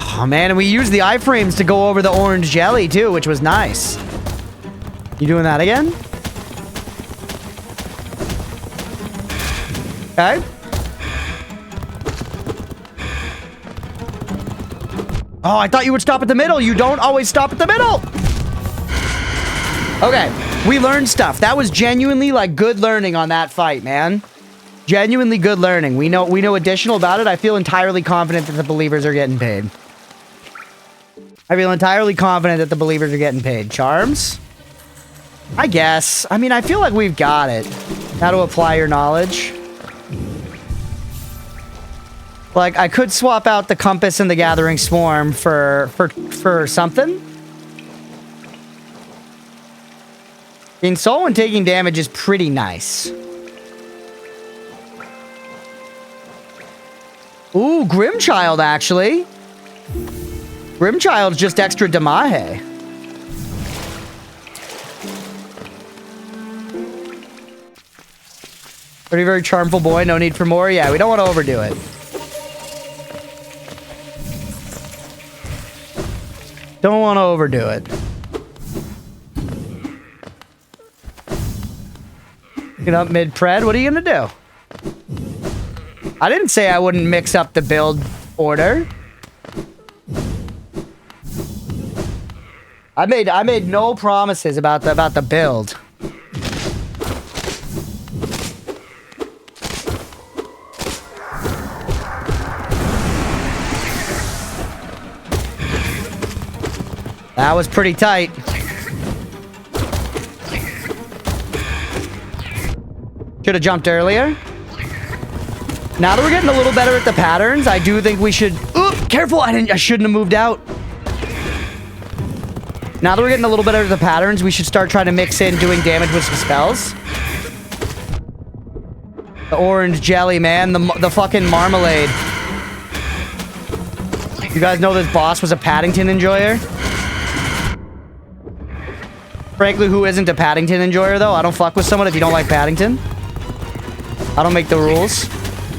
Oh man, and we used the iframes to go over the orange jelly too, which was nice. You doing that again? Okay. Oh, I thought you would stop at the middle. You don't always stop at the middle. Okay, we learned stuff. That was genuinely like good learning on that fight, man. Genuinely good learning. We know additional about it. I feel entirely confident that the believers are getting paid. I feel entirely confident that the believers are getting paid. Charms? I guess. I mean, I feel like we've got it. How to apply your knowledge. Like, I could swap out the compass and the gathering swarm for something. Being solo and taking damage is pretty nice. Ooh, Grimchild, actually. Grimchild's just extra Damahe. Pretty very charmful boy, no need for more. Yeah, we don't want to overdo it. Don't want to overdo it. Get up mid-pred. What are you going to do? I didn't say I wouldn't mix up the build order. I made no promises about the build. That was pretty tight. Should have jumped earlier. Now that we're getting a little better at the patterns, I do think we should... Oop! Careful! I shouldn't have moved out. Now that we're getting a little better at the patterns, we should start trying to mix in doing damage with some spells. The orange jelly, man. The fucking marmalade. You guys know this boss was a Paddington enjoyer? Frankly, who isn't a Paddington enjoyer, though? I don't fuck with someone if you don't like Paddington. I don't make the rules.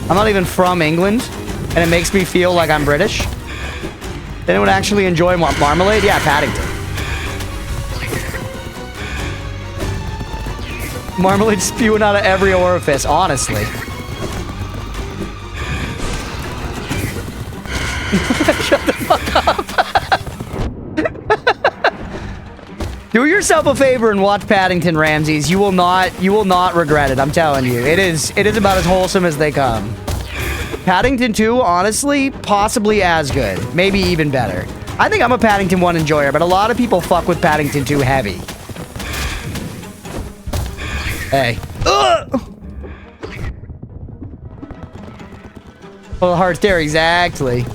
I'm not even from England, and it makes me feel like I'm British. Did anyone actually enjoy marmalade? Yeah, Paddington. Marmalade spewing out of every orifice, honestly. Shut the fuck up. Do yourself a favor and watch Paddington, Ramses. You will not regret it. I'm telling you. It is about as wholesome as they come. Paddington 2, honestly, possibly as good. Maybe even better. I think I'm a Paddington 1 enjoyer, but a lot of people fuck with Paddington 2 heavy. Hey. Ugh! Well, the heart's there, exactly.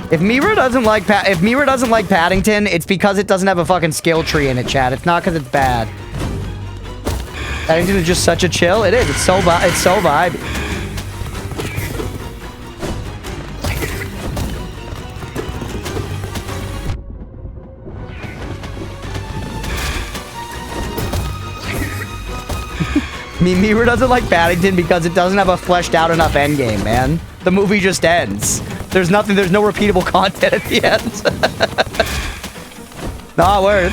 If Mira doesn't like Paddington, it's because it doesn't have a fucking skill tree in it, chat. It's not because it's bad. Paddington is just such a chill. It is. It's so vibey. Mira doesn't like Paddington because it doesn't have a fleshed out enough endgame, man. the movie just ends. There's nothing, there's no repeatable content at the end. Nah, word.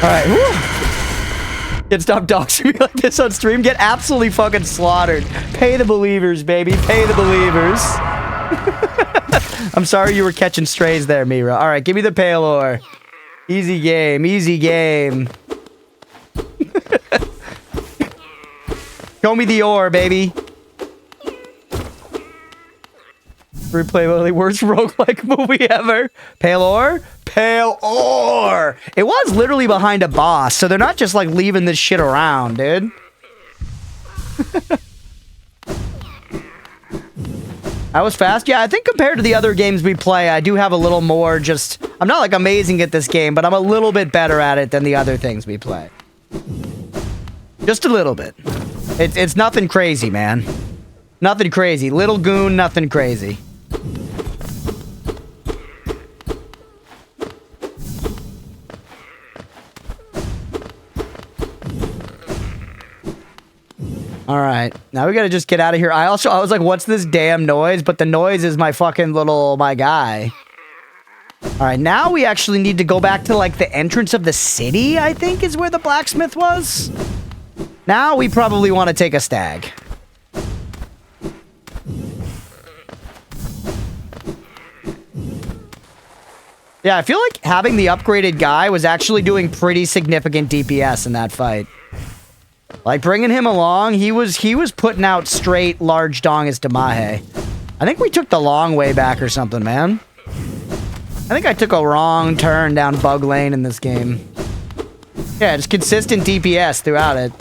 Alright, Can't stop doxing me like this on stream. Get absolutely fucking slaughtered. Pay the believers, baby. Pay the believers. I'm sorry you were catching strays there, Mira. Alright, give me the pale ore. Easy game, easy game. Show me the ore, baby. Replay only worst roguelike movie ever. Pale ore? Pale ore! It was literally behind a boss, so they're not just like leaving this shit around, dude. That was fast. Yeah, I think compared to the other games we play, I do have a little more just... I'm not like amazing at this game, but I'm a little bit better at it than the other things we play. Just a little bit. It's nothing crazy, man. Nothing crazy. Little goon, nothing crazy. All right, now we gotta just get out of here. I was like, what's this damn noise? But the noise is my fucking my guy. All right, now we actually need to go back to like the entrance of the city, I think is where the blacksmith was. Now we probably want to take a stag. Yeah, I feel like having the upgraded guy was actually doing pretty significant DPS in that fight. Like, bringing him along, he was putting out straight large dongas to Mahe. I think we took the long way back or something, man. I think I took a wrong turn down bug lane in this game. Yeah, just consistent DPS throughout it.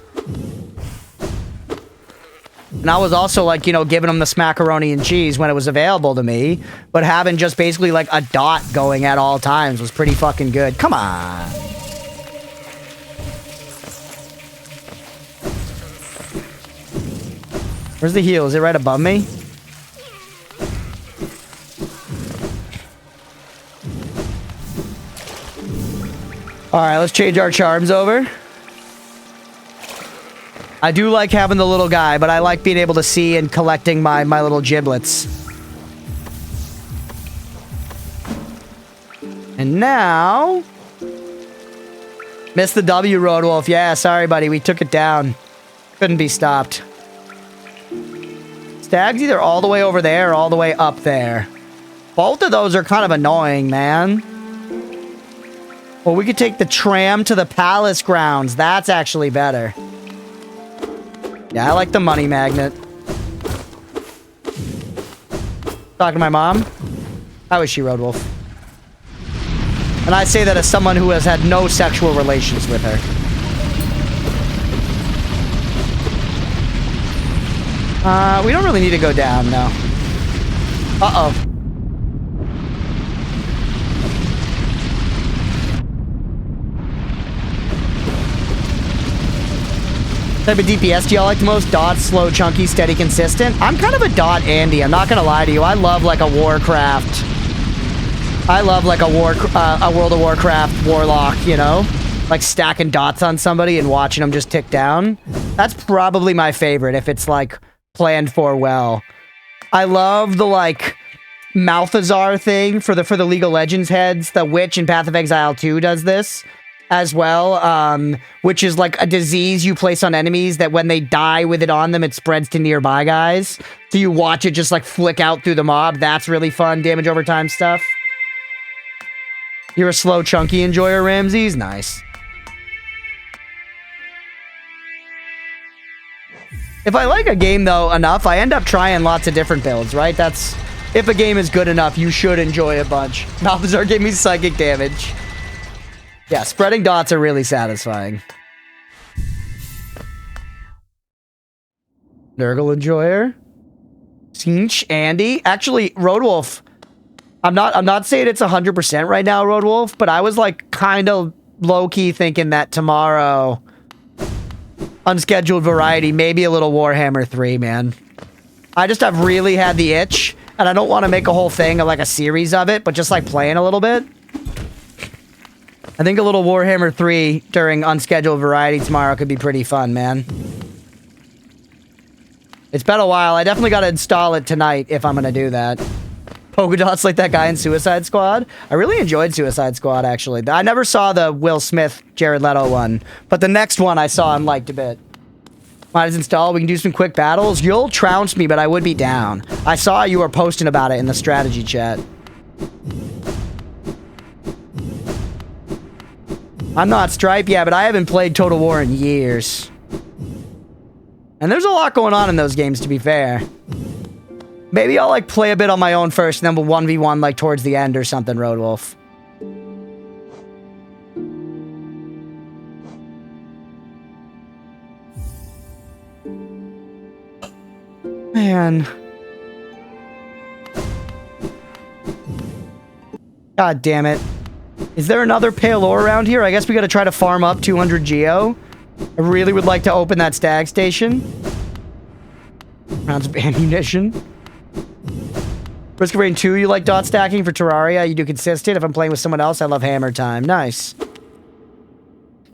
And I was also, like, you know, giving him the smackaroni and cheese when it was available to me. But having just basically, like, a dot going at all times was pretty fucking good. Come on. Where's the heal? Is it right above me? Alright, let's change our charms over. I do like having the little guy, but I like being able to see and collecting my little giblets. And now... Missed the W, Roadwolf. Yeah, sorry, buddy. We took it down. Couldn't be stopped. Stag's either all the way over there or all the way up there. Both of those are kind of annoying, man. Well, we could take the tram to the palace grounds. That's actually better. Yeah, I like the money magnet. Talking to my mom. How is she, Roadwolf? And I say that as someone who has had no sexual relations with her. We don't really need to go down, no. Uh-oh. Type of DPS do y'all like the most? Dot, slow, chunky, steady, consistent? I'm kind of a dot Andy, I'm not gonna lie to you. I love like a Warcraft. I love like a World of Warcraft warlock, you know? Like stacking dots on somebody and watching them just tick down. That's probably my favorite if it's like planned for well. I love the like Malthazar thing for the League of Legends heads. The Witch in Path of Exile 2 does this as well, which is like a disease you place on enemies that when they die with it on them, it spreads to nearby guys. So you watch it just like flick out through the mob. That's really fun. Damage over time stuff. You're a slow, chunky enjoyer, Ramses? Nice. If I like a game, though, enough, I end up trying lots of different builds, right? That's... If a game is good enough, you should enjoy a bunch. Malthazar gave me psychic damage. Yeah, spreading dots are really satisfying. Nurgle enjoyer. Sinch, Andy. Actually, Roadwolf. I'm not saying it's 100% right now, Roadwolf, but I was like kind of low-key thinking that tomorrow... Unscheduled variety, maybe a little Warhammer 3, man. I just have really had the itch, and I don't want to make a whole thing of like a series of it, but just like playing a little bit. I think a little Warhammer 3 during unscheduled variety tomorrow could be pretty fun, man. It's been a while. I definitely got to install it tonight if I'm going to do that. Polka dots like that guy in Suicide Squad. I really enjoyed Suicide Squad, actually. I never saw the Will Smith, Jared Leto one, but the next one I saw and liked a bit. Might as install. We can do some quick battles. You'll trounce me, but I would be down. I saw you were posting about it in the strategy chat. I'm not Stripe, yeah, but I haven't played Total War in years. And there's a lot going on in those games, to be fair. Maybe I'll, like, play a bit on my own first, and then we'll 1v1, like, towards the end or something, Roadwolf. Man. God damn it. Is there another pale ore around here? I guess we gotta try to farm up 200 geo. I really would like to open that stag station. Rounds of ammunition. Risk of Rain 2, you like dot stacking for Terraria? You do consistent. If I'm playing with someone else, I love hammer time. Nice.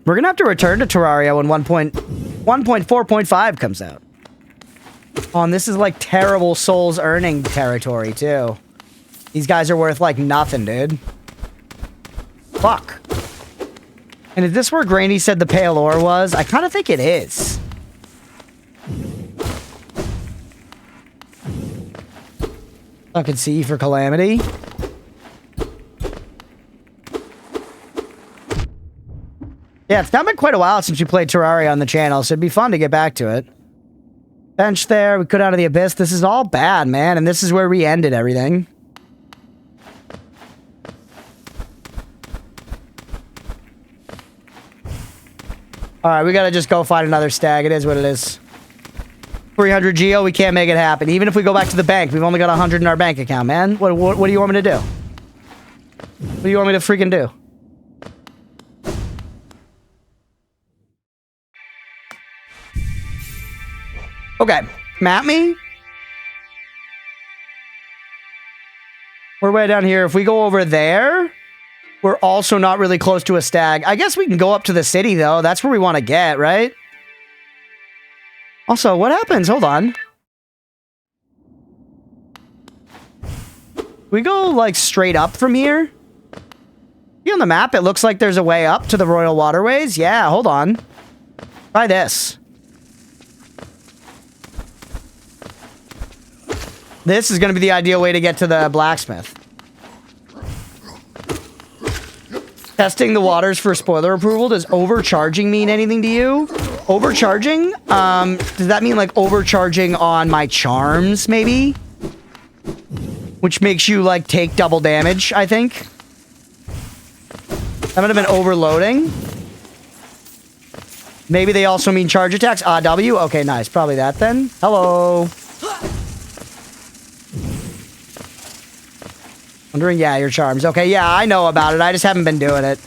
We're gonna have to return to Terraria when 1.4.5 comes out. Oh, and this is like terrible souls earning territory, too. These guys are worth like nothing, dude. Fuck. And is this where Granny said the pale ore was? I kind of think it is. Fucking C for Calamity. Yeah, it's not been quite a while since we played Terraria on the channel, so it'd be fun to get back to it. Bench there, we go down to the Abyss. This is all bad, man, and this is where we ended everything. Alright, we gotta just go find another stag. It is what it is. 300 geo, we can't make it happen. Even if we go back to the bank, we've only got 100 in our bank account, man. What do you want me to do? What do you want me to freaking do? Okay, map me. We're way down here. If we go over there, we're also not really close to a stag. I guess we can go up to the city, though. That's where we want to get, right? Also, what happens? Hold on. We go, like, straight up from here? See on the map, it looks like there's a way up to the Royal Waterways. Yeah, hold on. Try this. This is going to be the ideal way to get to the blacksmith. Testing the waters for spoiler approval. Does overcharging mean anything to you? Overcharging? Does that mean like overcharging on my charms, maybe? Which makes you like take double damage, I think. That might have been overloading. Maybe they also mean charge attacks. W? Okay, nice. Probably that then. Hello. Wondering, yeah, your charms. Okay, yeah, I know about it. I just haven't been doing it.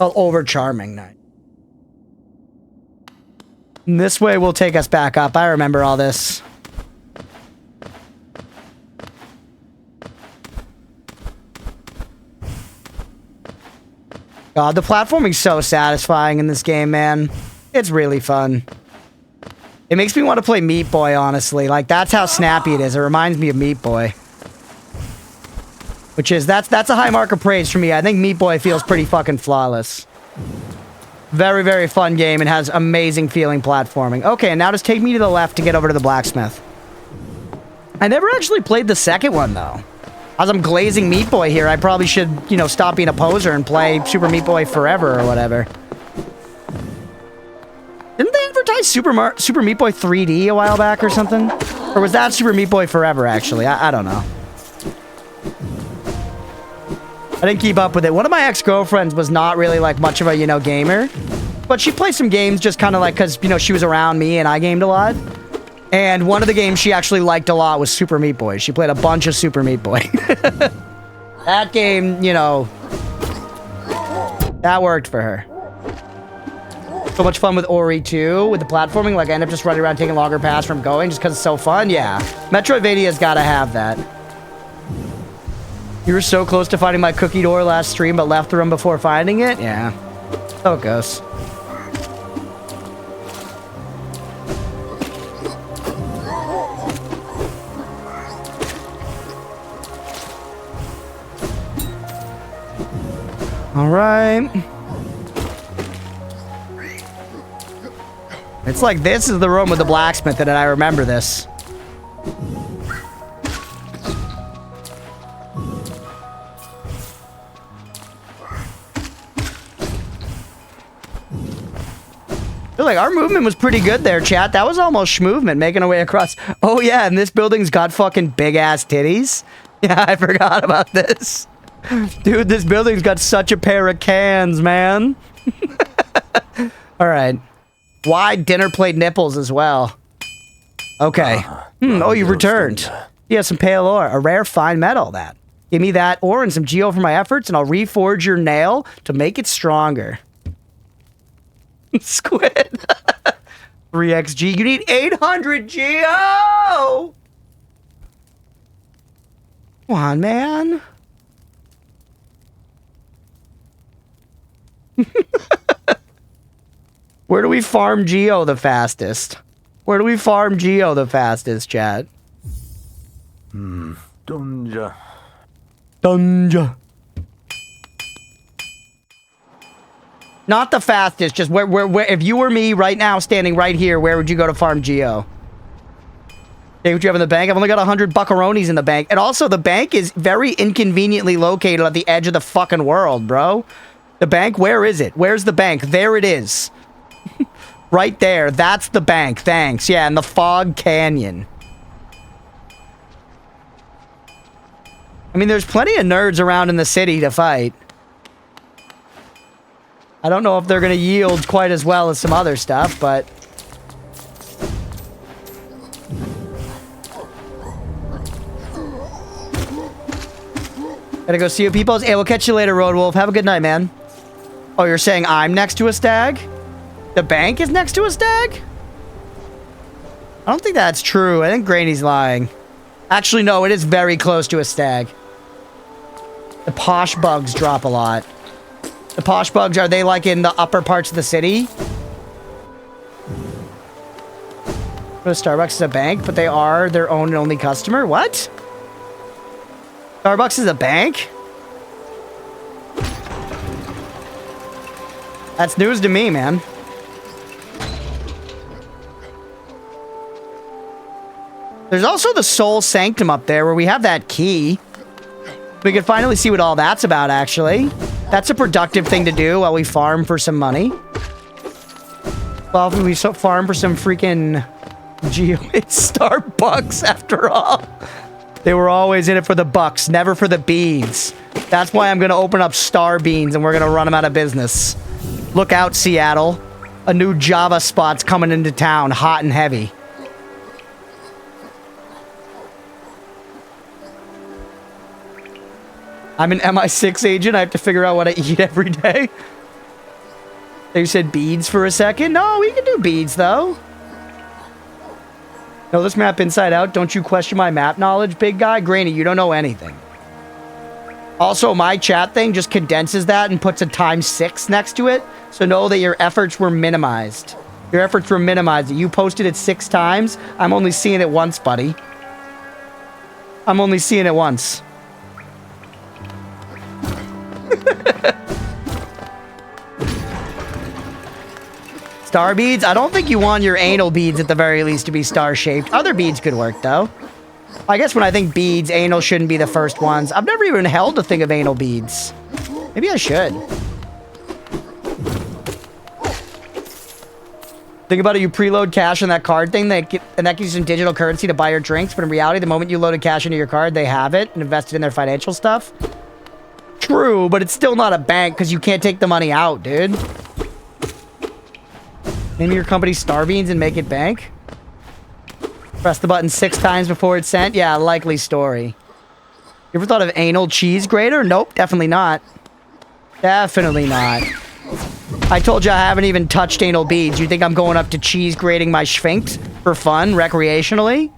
Oh, over charming night. And this way will take us back up. I remember all this. God, the platforming's so satisfying in this game, man. It's really fun. It makes me want to play Meat Boy, honestly. Like, that's how snappy it is. It reminds me of Meat Boy. Which is, that's a high mark of praise for me. I think Meat Boy feels pretty fucking flawless. Very, very fun game and has amazing feeling platforming. Okay, and now just take me to the left to get over to the blacksmith. I never actually played the second one, though. As I'm glazing Meat Boy here, I probably should, you know, stop being a poser and play Super Meat Boy forever or whatever. Didn't they advertise Super Meat Boy 3D a while back or something? Or was that Super Meat Boy Forever, actually? I don't know. I didn't keep up with it. One of my ex-girlfriends was not really, like, much of a, you know, gamer. But she played some games just kind of like, because, you know, she was around me and I gamed a lot. And one of the games she actually liked a lot was Super Meat Boy. She played a bunch of Super Meat Boy. That game, you know, that worked for her. So much fun with Ori 2, with the platforming. Like, I end up just running around taking longer paths from going just because it's so fun. Yeah. Metroidvania's got to have that. You were so close to finding my cookie door last stream, but left the room before finding it? Yeah. So it goes. All right. It's like this is the room with the blacksmith, and I remember this. I feel like our movement was pretty good there, chat. That was almost schmovement, making our way across. Oh yeah, and this building's got fucking big-ass titties. Yeah, I forgot about this. Dude, this building's got such a pair of cans, man. All right. Wide dinner plate nipples as well. Okay. Oh, you returned. You have some pale ore. A rare fine metal, that. Give me that ore and some geo for my efforts, and I'll reforge your nail to make it stronger. Squid. 3xg. You need 800 geo! Come on, man. Where do we farm geo the fastest? Where do we farm geo the fastest, chat? Dunja. Dunja. Not the fastest, just where if you were me right now standing right here, where would you go to farm geo? Hey, what you have in the bank? I've only got 100 buckaronis in the bank. And also, the bank is very inconveniently located at the edge of the fucking world, bro. The bank, where is it? Where's the bank? There it is. Right there. That's the bank. Thanks. Yeah, in the Fog Canyon. I mean, there's plenty of nerds around in the city to fight. I don't know if they're going to yield quite as well as some other stuff, but... Gotta go see you people. Hey, we'll catch you later, Road Wolf. Have a good night, man. Oh, you're saying I'm next to a stag? The bank is next to a stag? I don't think that's true. I think Granny's lying. Actually, no, it is very close to a stag. The posh bugs drop a lot. The posh bugs, are they like in the upper parts of the city? Starbucks is a bank, but they are their own and only customer? What? Starbucks is a bank? That's news to me, man. There's also the Soul Sanctum up there where we have that key. We can finally see what all that's about, actually. That's a productive thing to do while we farm for some money. Well, if we farm for some freaking geo. It's Starbucks after all. They were always in it for the bucks, never for the beads. That's why I'm going to open up Star Beans and we're going to run them out of business. Look out, Seattle. A new Java spot's coming into town, hot and heavy. I'm an MI6 agent. I have to figure out what I eat every day. You said beads for a second? No, we can do beads, though. Know this map inside out. Don't you question my map knowledge, big guy? Granny, you don't know anything. Also, my chat thing just condenses that and puts a ×6 next to it. So know that your efforts were minimized. Your efforts were minimized. You posted it 6 times. I'm only seeing it once, buddy. I'm only seeing it once. Star beads? I don't think you want your anal beads at the very least to be star-shaped. Other beads could work, though. I guess when I think beads, anal shouldn't be the first ones. I've never even held a thing of anal beads. Maybe I should. Think about it, you preload cash on that card thing, and that gives you some digital currency to buy your drinks, but in reality, the moment you loaded cash into your card, they have it and invested in their financial stuff. True, but it's still not a bank because you can't take the money out, dude. Name your company Star Beans and make it bank. Press the button 6 times before it's sent. Yeah, likely story. You ever thought of anal cheese grater? Nope, definitely not. Definitely not. I told you I haven't even touched anal beads. You think I'm going up to cheese grating my sphinx for fun, recreationally?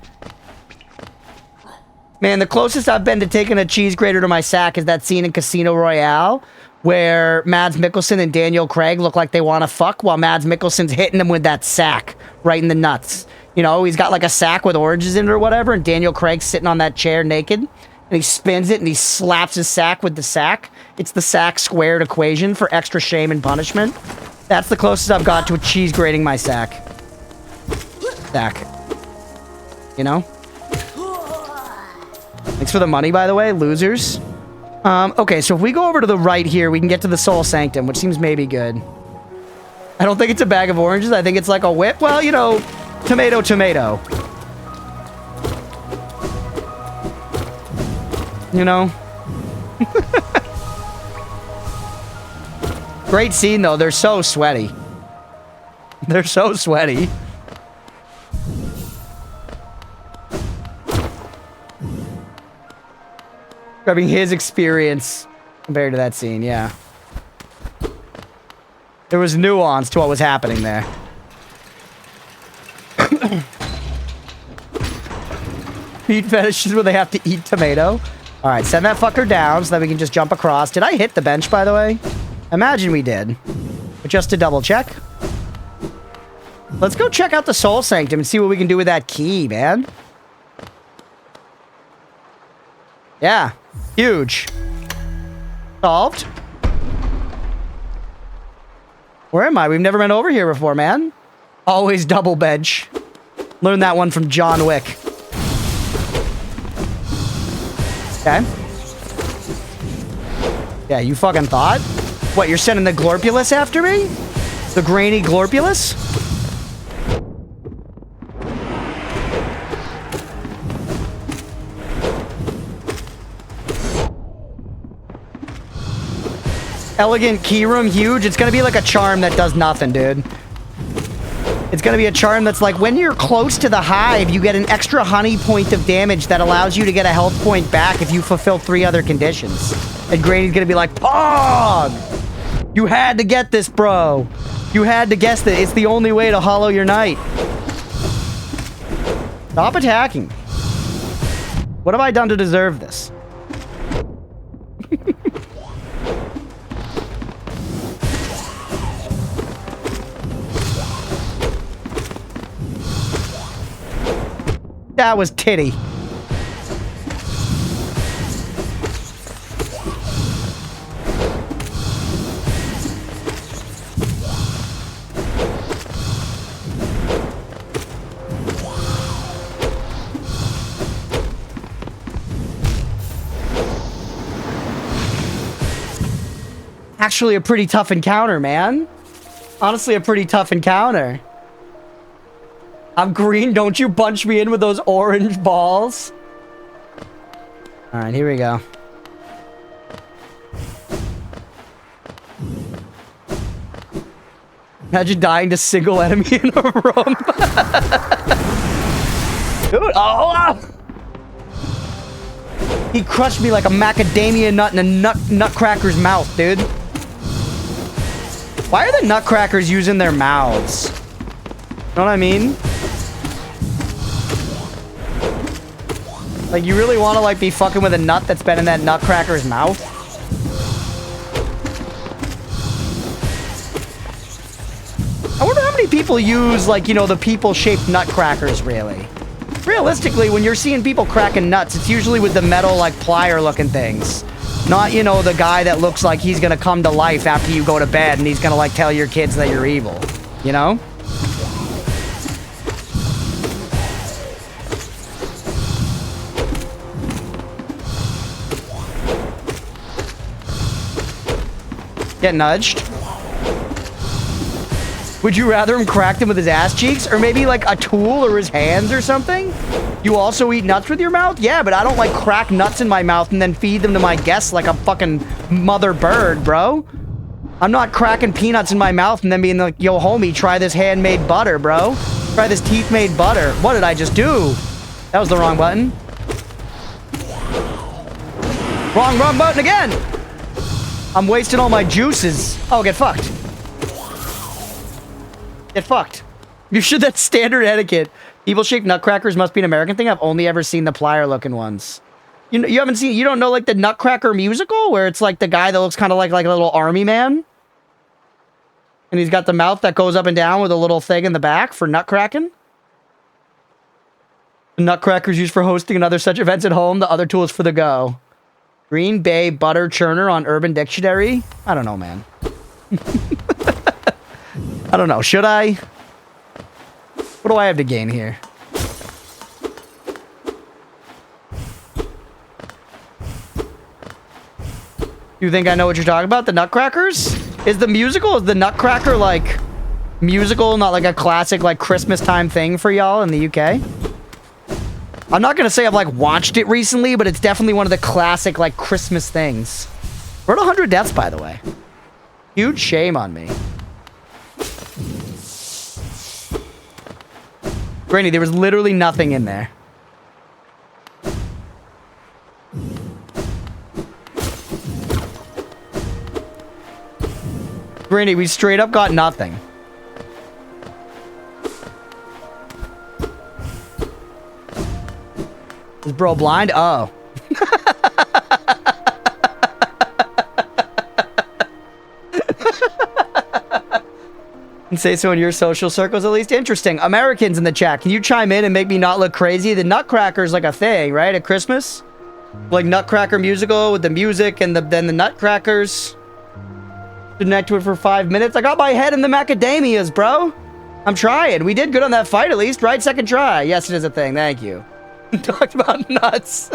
Man, the closest I've been to taking a cheese grater to my sack is that scene in Casino Royale where Mads Mikkelsen and Daniel Craig look like they want to fuck while Mads Mikkelsen's hitting him with that sack right in the nuts. You know, he's got like a sack with oranges in it or whatever, and Daniel Craig's sitting on that chair naked, and he spins it and he slaps his sack with the sack. It's the sack squared equation for extra shame and punishment. That's the closest I've got to a cheese grating my sack. Sack. You know? Thanks for the money, by the way, losers. Okay, so if we go over to the right here, we can get to the Soul Sanctum, which seems maybe good. I don't think it's a bag of oranges. I think it's like a whip. Well, you know, tomato, tomato. You know? Great scene, though. They're so sweaty. They're so sweaty. Grabbing his experience compared to that scene, yeah. There was nuance to what was happening there. Meat fetishes where they have to eat tomato. Alright, send that fucker down so that we can just jump across. Did I hit the bench, by the way? Imagine we did. But just to double check. Let's go check out the Soul Sanctum and see what we can do with that key, man. Yeah. Huge. Solved. Where am I? We've never been over here before, man. Always double bench. Learned that one from John Wick. Okay. Yeah, you fucking thought? What, you're sending the Glorpulus after me? The grainy Glorpulus? Elegant keyroom, huge. It's gonna be like a charm that does nothing, dude. It's gonna be a charm that's like, when you're close to the hive, you get an extra honey point of damage that allows you to get a health point back if you fulfill 3 other conditions. And Grady's gonna be like, Pog! You had to get this, bro. You had to guess that. It's the only way to hollow your knight. Stop attacking. What have I done to deserve this? That was titty. Actually a pretty tough encounter, man. Honestly, a pretty tough encounter. I'm green, don't you punch me in with those orange balls. Alright, here we go. Imagine dying to single enemy in a room. Dude, oh! He crushed me like a macadamia nut in a nutcracker's mouth, dude. Why are the nutcrackers using their mouths? You know what I mean? Like, you really want to, like, be fucking with a nut that's been in that nutcracker's mouth? I wonder how many people use, like, you know, the people-shaped nutcrackers, really. Realistically, when you're seeing people cracking nuts, it's usually with the metal, like, plier-looking things. Not, you know, the guy that looks like he's gonna come to life after you go to bed and he's gonna, like, tell your kids that you're evil. You know? Get nudged. Would you rather him crack them with his ass cheeks? Or maybe like a tool or his hands or something? You also eat nuts with your mouth? Yeah, but I don't like crack nuts in my mouth and then feed them to my guests like a fucking mother bird, bro. I'm not cracking peanuts in my mouth and then being like, yo, homie, try this handmade butter, bro. Try this teeth-made butter. What did I just do? That was the wrong button. Wrong button again! I'm wasting all my juices. Oh, get fucked. Get fucked. You should, that's standard etiquette. Evil-shaped nutcrackers must be an American thing. I've only ever seen the plier-looking ones. You know, you haven't seen, you don't know like the Nutcracker musical where it's like the guy that looks kind of like a little army man? And he's got the mouth that goes up and down with a little thing in the back for nutcracking? The Nutcracker's used for hosting and other such events at home. The other tool is for the go. Green Bay butter churner on Urban Dictionary? I don't know, man. I don't know. Should I? What do I have to gain here? You think I know what you're talking about? The Nutcrackers? Is the musical, is the Nutcracker like musical, not like a classic like Christmas time thing for y'all in the UK? I'm not gonna say I've like watched it recently, but it's definitely one of the classic like Christmas things. We're at 100 deaths, by the way. Huge shame on me. Granny, there was literally nothing in there. Granny, we straight up got nothing. Is bro blind? Oh. And say so in your social circles, at least. Interesting. Americans in the chat, can you chime in and make me not look crazy? The Nutcracker's like a thing, right? At Christmas? Like Nutcracker musical with the music and then the Nutcrackers. Connect to it for 5 minutes. I got my head in the macadamias, bro. I'm trying. We did good on that fight at least, right? Second try. Yes, it is a thing. Thank you. Talked about nuts.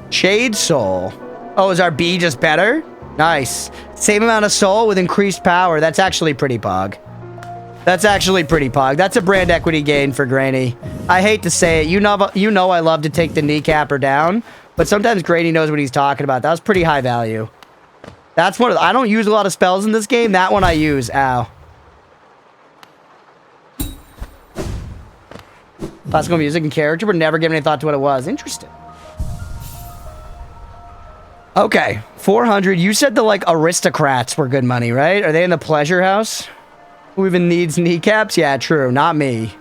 Shade Soul. Oh, is our B just better? Nice. Same amount of soul with increased power. That's actually pretty pog. That's actually pretty pog. That's a brand equity gain for Granny. I hate to say it. You know I love to take the kneecapper down, but sometimes Granny knows what he's talking about. That was pretty high value. That's one of the, I don't use a lot of spells in this game. That one I use. Ow. Classical music and character, but never given any thought to what it was. Interesting. Okay. 400. You said the, like, aristocrats were good money, right? Are they in the pleasure house? Who even needs kneecaps? Yeah, true. Not me.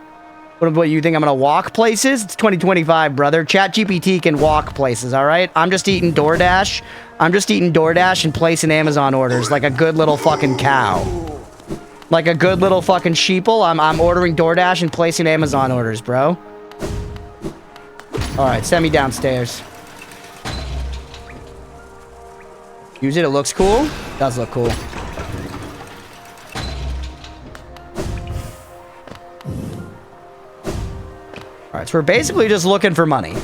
What, you think I'm gonna walk places? It's 2025, brother. ChatGPT can walk places, all right? I'm just eating DoorDash. I'm just eating DoorDash and placing Amazon orders like a good little fucking cow. Like a good little fucking sheeple. I'm ordering DoorDash and placing Amazon orders, bro. All right, send me downstairs. Use it. It looks cool. It does look cool. All right, so we're basically just looking for money.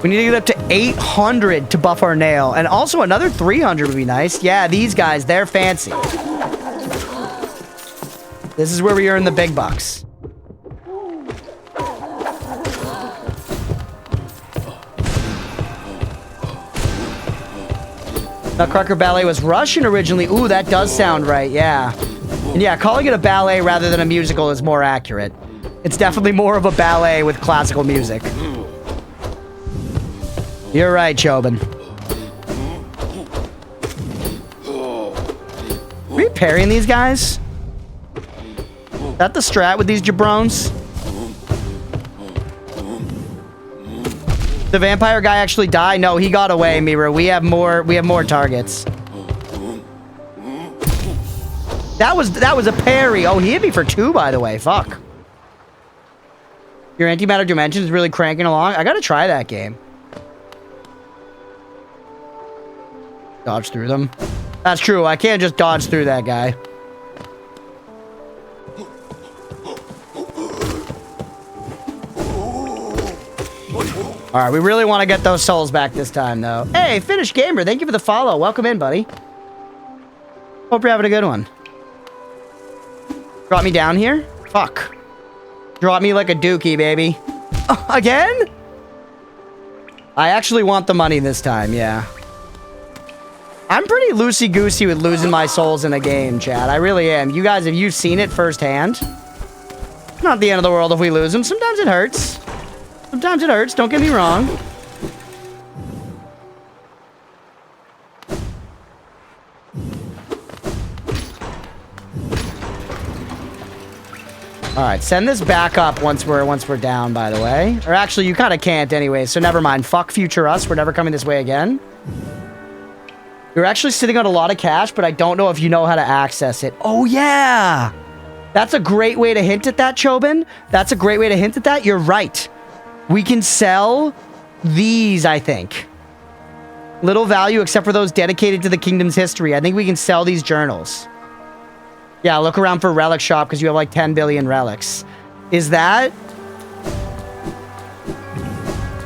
We need to get up to 800 to buff our nail. And also another 300 would be nice. Yeah, these guys, they're fancy. This is where we earn the big bucks. Nutcracker Ballet was Russian originally. Ooh, that does sound right, yeah. And yeah, calling it a ballet rather than a musical is more accurate. It's definitely more of a ballet with classical music. You're right, Chobin. Are we parrying these guys? Is that the strat with these jabrones? The vampire guy actually died? No, he got away, Mira. We have more targets. That was a parry. Oh, he hit me for 2, by the way. Fuck. Your antimatter dimension is really cranking along. I gotta try that game. Dodge through them. That's true. I can't just dodge through that guy. All right, we really want to get those souls back this time, though. Hey, Finnish Gamer, thank you for the follow. Welcome in, buddy. Hope you're having a good one. Drop me down here? Fuck. Drop me like a dookie, baby. Again? I actually want the money this time, yeah. I'm pretty loosey-goosey with losing my souls in a game, Chad. I really am. You guys, have you seen it firsthand? Not the end of the world if we lose them. Sometimes it hurts. Sometimes it hurts, don't get me wrong. All right, send this back up once we're down, by the way. Or actually, you kind of can't anyway, so never mind. Fuck future us. We're never coming this way again. You're actually sitting on a lot of cash, but I don't know if you know how to access it. Oh, yeah. That's a great way to hint at that, Chobin. That's a great way to hint at that. You're right. We can sell these, I think. Little value except for those dedicated to the kingdom's history. I think we can sell these journals. Yeah, look around for relic shop because you have like 10 billion relics. Is that...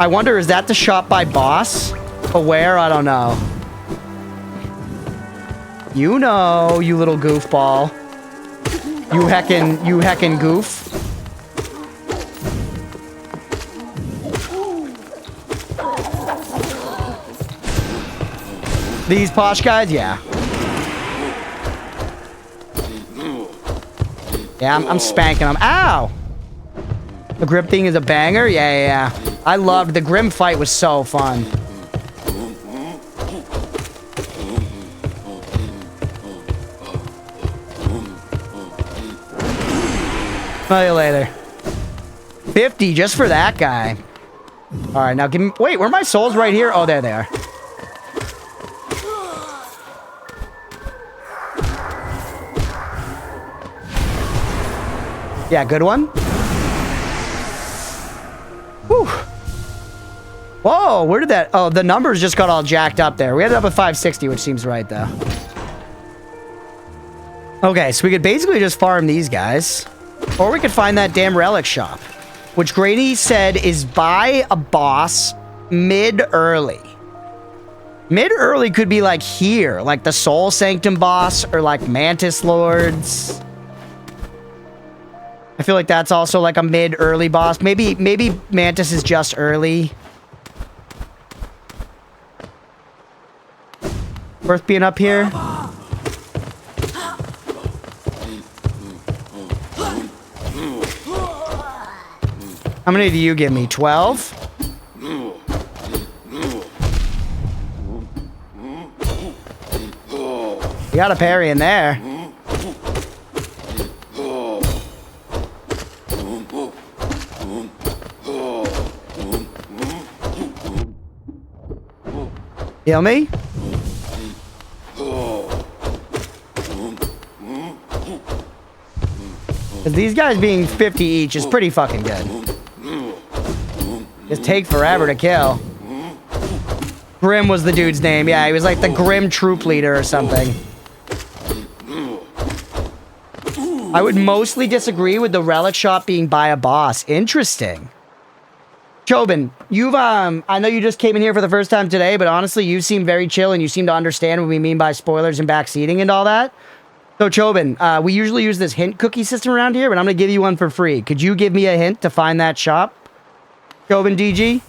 I wonder, is that the shop by boss? But where? I don't know. You know, you little goofball. You heckin' goof. These posh guys? Yeah. Yeah, I'm spanking them. Ow! The grip thing is a banger? Yeah. I loved the Grim fight was so fun. Smell you later. 50 just for that guy. Alright, now give me... Wait, were my souls right here? Oh, there they are. Yeah, good one. Whew. Whoa, where did that... Oh, the numbers just got all jacked up there. We ended up with 560, which seems right, though. Okay, so we could basically just farm these guys. Or we could find that damn relic shop. Which Grady said is by a boss mid-early. Mid-early could be like here. Like the Soul Sanctum boss or like Mantis Lords. I feel like that's also like a mid-early boss. Maybe Mantis is just early. Worth being up here. How many do you give me? 12? You got a parry in there. Heal me? Because these guys being 50 each is pretty fucking good. Just take forever to kill. Grim was the dude's name. Yeah, he was like the Grim troop leader or something. I would mostly disagree with the relic shop being by a boss. Interesting. Chobin, you've, I know you just came in here for the first time today, but honestly, you seem very chill and you seem to understand what we mean by spoilers and backseating and all that. So, Chobin, we usually use this hint cookie system around here, but I'm going to give you one for free. Could you give me a hint to find that shop? Chobin DG?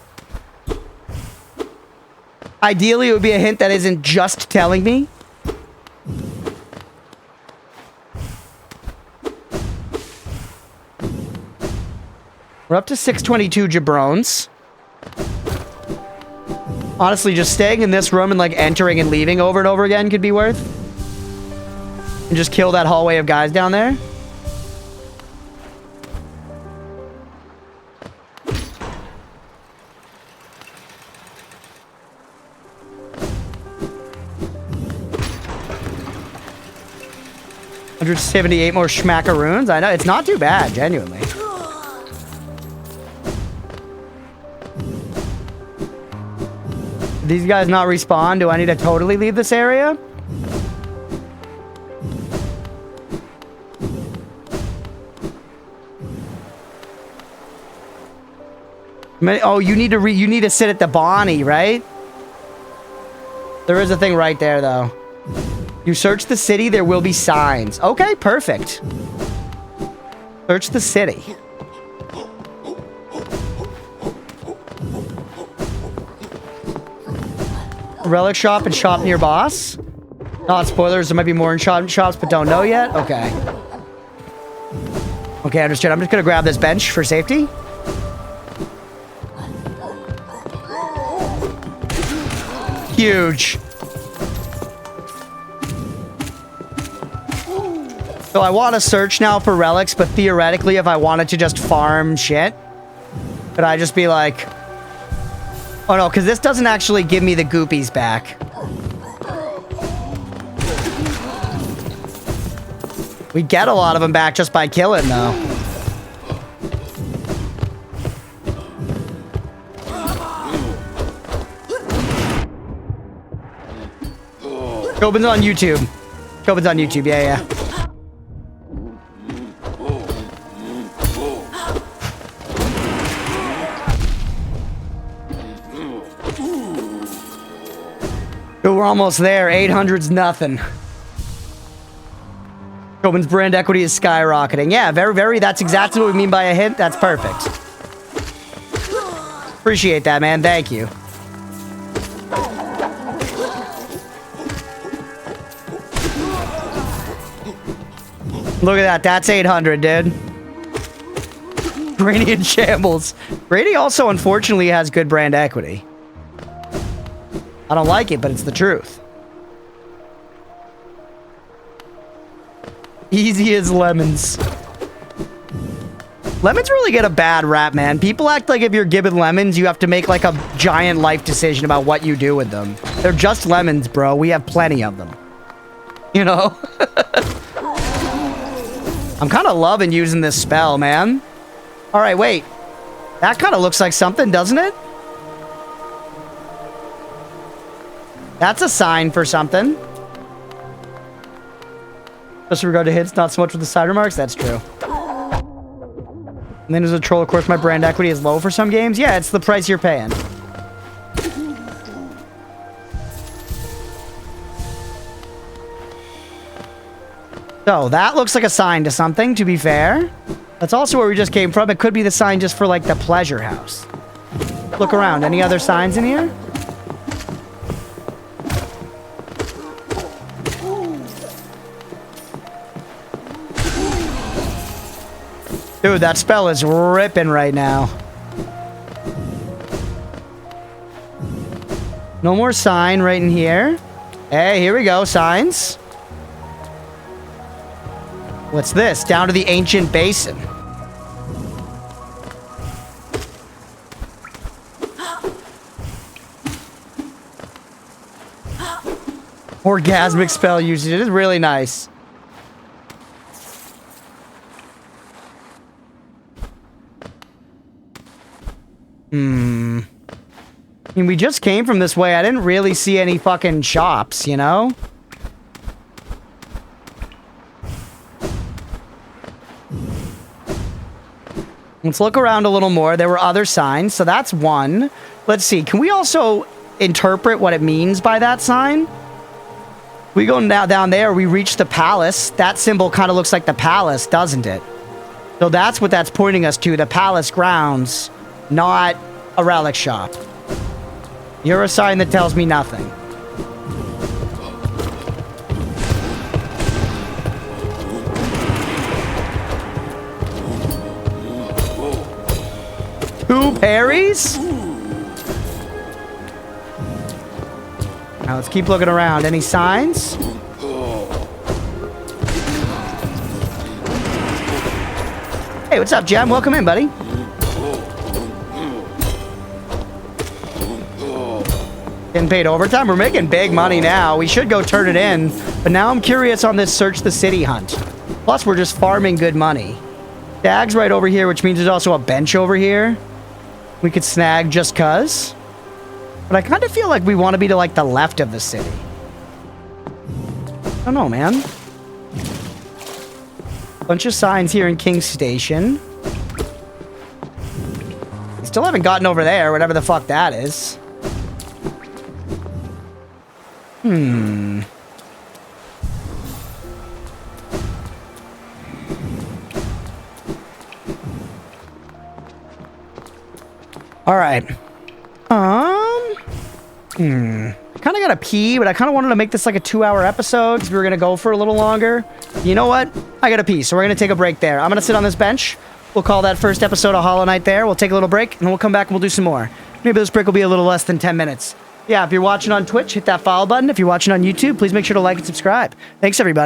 Ideally, it would be a hint that isn't just telling me. We're up to 622 jabrones. Honestly, just staying in this room and like entering and leaving over and over again could be worth. And just kill that hallway of guys down there. $178 more schmackaroons. I know, it's not too bad, genuinely. These guys not respawn? Do I need to totally leave this area? Oh, you need to sit at the Bonnie, right? There is a thing right there, though. You search the city, there will be signs. Okay, perfect. Search the city. Relic shop and shop near boss. Not spoilers, there might be more in shops, but don't know yet. Okay. Okay, understood. I'm just gonna grab this bench for safety. Huge. So I want to search now for relics, but theoretically, if I wanted to just farm shit, could I just be like... Oh no, because this doesn't actually give me the goopies back. We get a lot of them back just by killing, though. Gobin's on YouTube. Gobin's on YouTube, yeah. We're almost there. 800's nothing. Gobin's brand equity is skyrocketing. Yeah, very, that's exactly what we mean by a hint. That's perfect. Appreciate that, man. Thank you. Look at that. That's 800, dude. Grady in shambles. Grady also, unfortunately, has good brand equity. I don't like it, but it's the truth. Easy as lemons. Lemons really get a bad rap, man. People act like if you're given lemons, you have to make like a giant life decision about what you do with them. They're just lemons, bro. We have plenty of them. You know? I'm kind of loving using this spell, man. All right, wait. That kind of looks like something, doesn't it? That's a sign for something. Just with regard to hits, not so much with the side remarks. That's true. And then there's a troll. Of course, my brand equity is low for some games. Yeah, it's the price you're paying. So, that looks like a sign to something, to be fair. That's also where we just came from. It could be the sign just for, like, the pleasure house. Look around. Any other signs in here? Dude, that spell is ripping right now. No more sign right in here. Hey, here we go. Signs. What's this? Down to the ancient basin. Orgasmic spell usage. It is really nice. I mean, we just came from this way. I didn't really see any fucking shops, you know? Let's look around a little more. There were other signs, so that's one. Let's see. Can we also interpret what it means by that sign? We go now down there, we reach the palace. That symbol kind of looks like the palace, doesn't it? So that's what that's pointing us to, the palace grounds, not a relic shop. You're a sign that tells me nothing. Two parries? Now let's keep looking around. Any signs? Hey, what's up, Jem? Welcome in, buddy. Getting paid overtime? We're making big money now. We should go turn it in. But now I'm curious on this search the city hunt. Plus, we're just farming good money. Stag's right over here, which means there's also a bench over here. We could snag just cuz. But I kind of feel like we want to be to, like, the left of the city. I don't know, man. Bunch of signs here in King Station. We still haven't gotten over there, whatever the fuck that is. All right. Kind of got to pee, but I kind of wanted to make this like a 2-hour episode because we were going to go for a little longer. You know what? I got to pee, so we're going to take a break there. I'm going to sit on this bench. We'll call that first episode of Hollow Knight there. We'll take a little break, and then we'll come back and we'll do some more. Maybe this break will be a little less than 10 minutes. Yeah, if you're watching on Twitch, hit that follow button. If you're watching on YouTube, please make sure to like and subscribe. Thanks, everybody.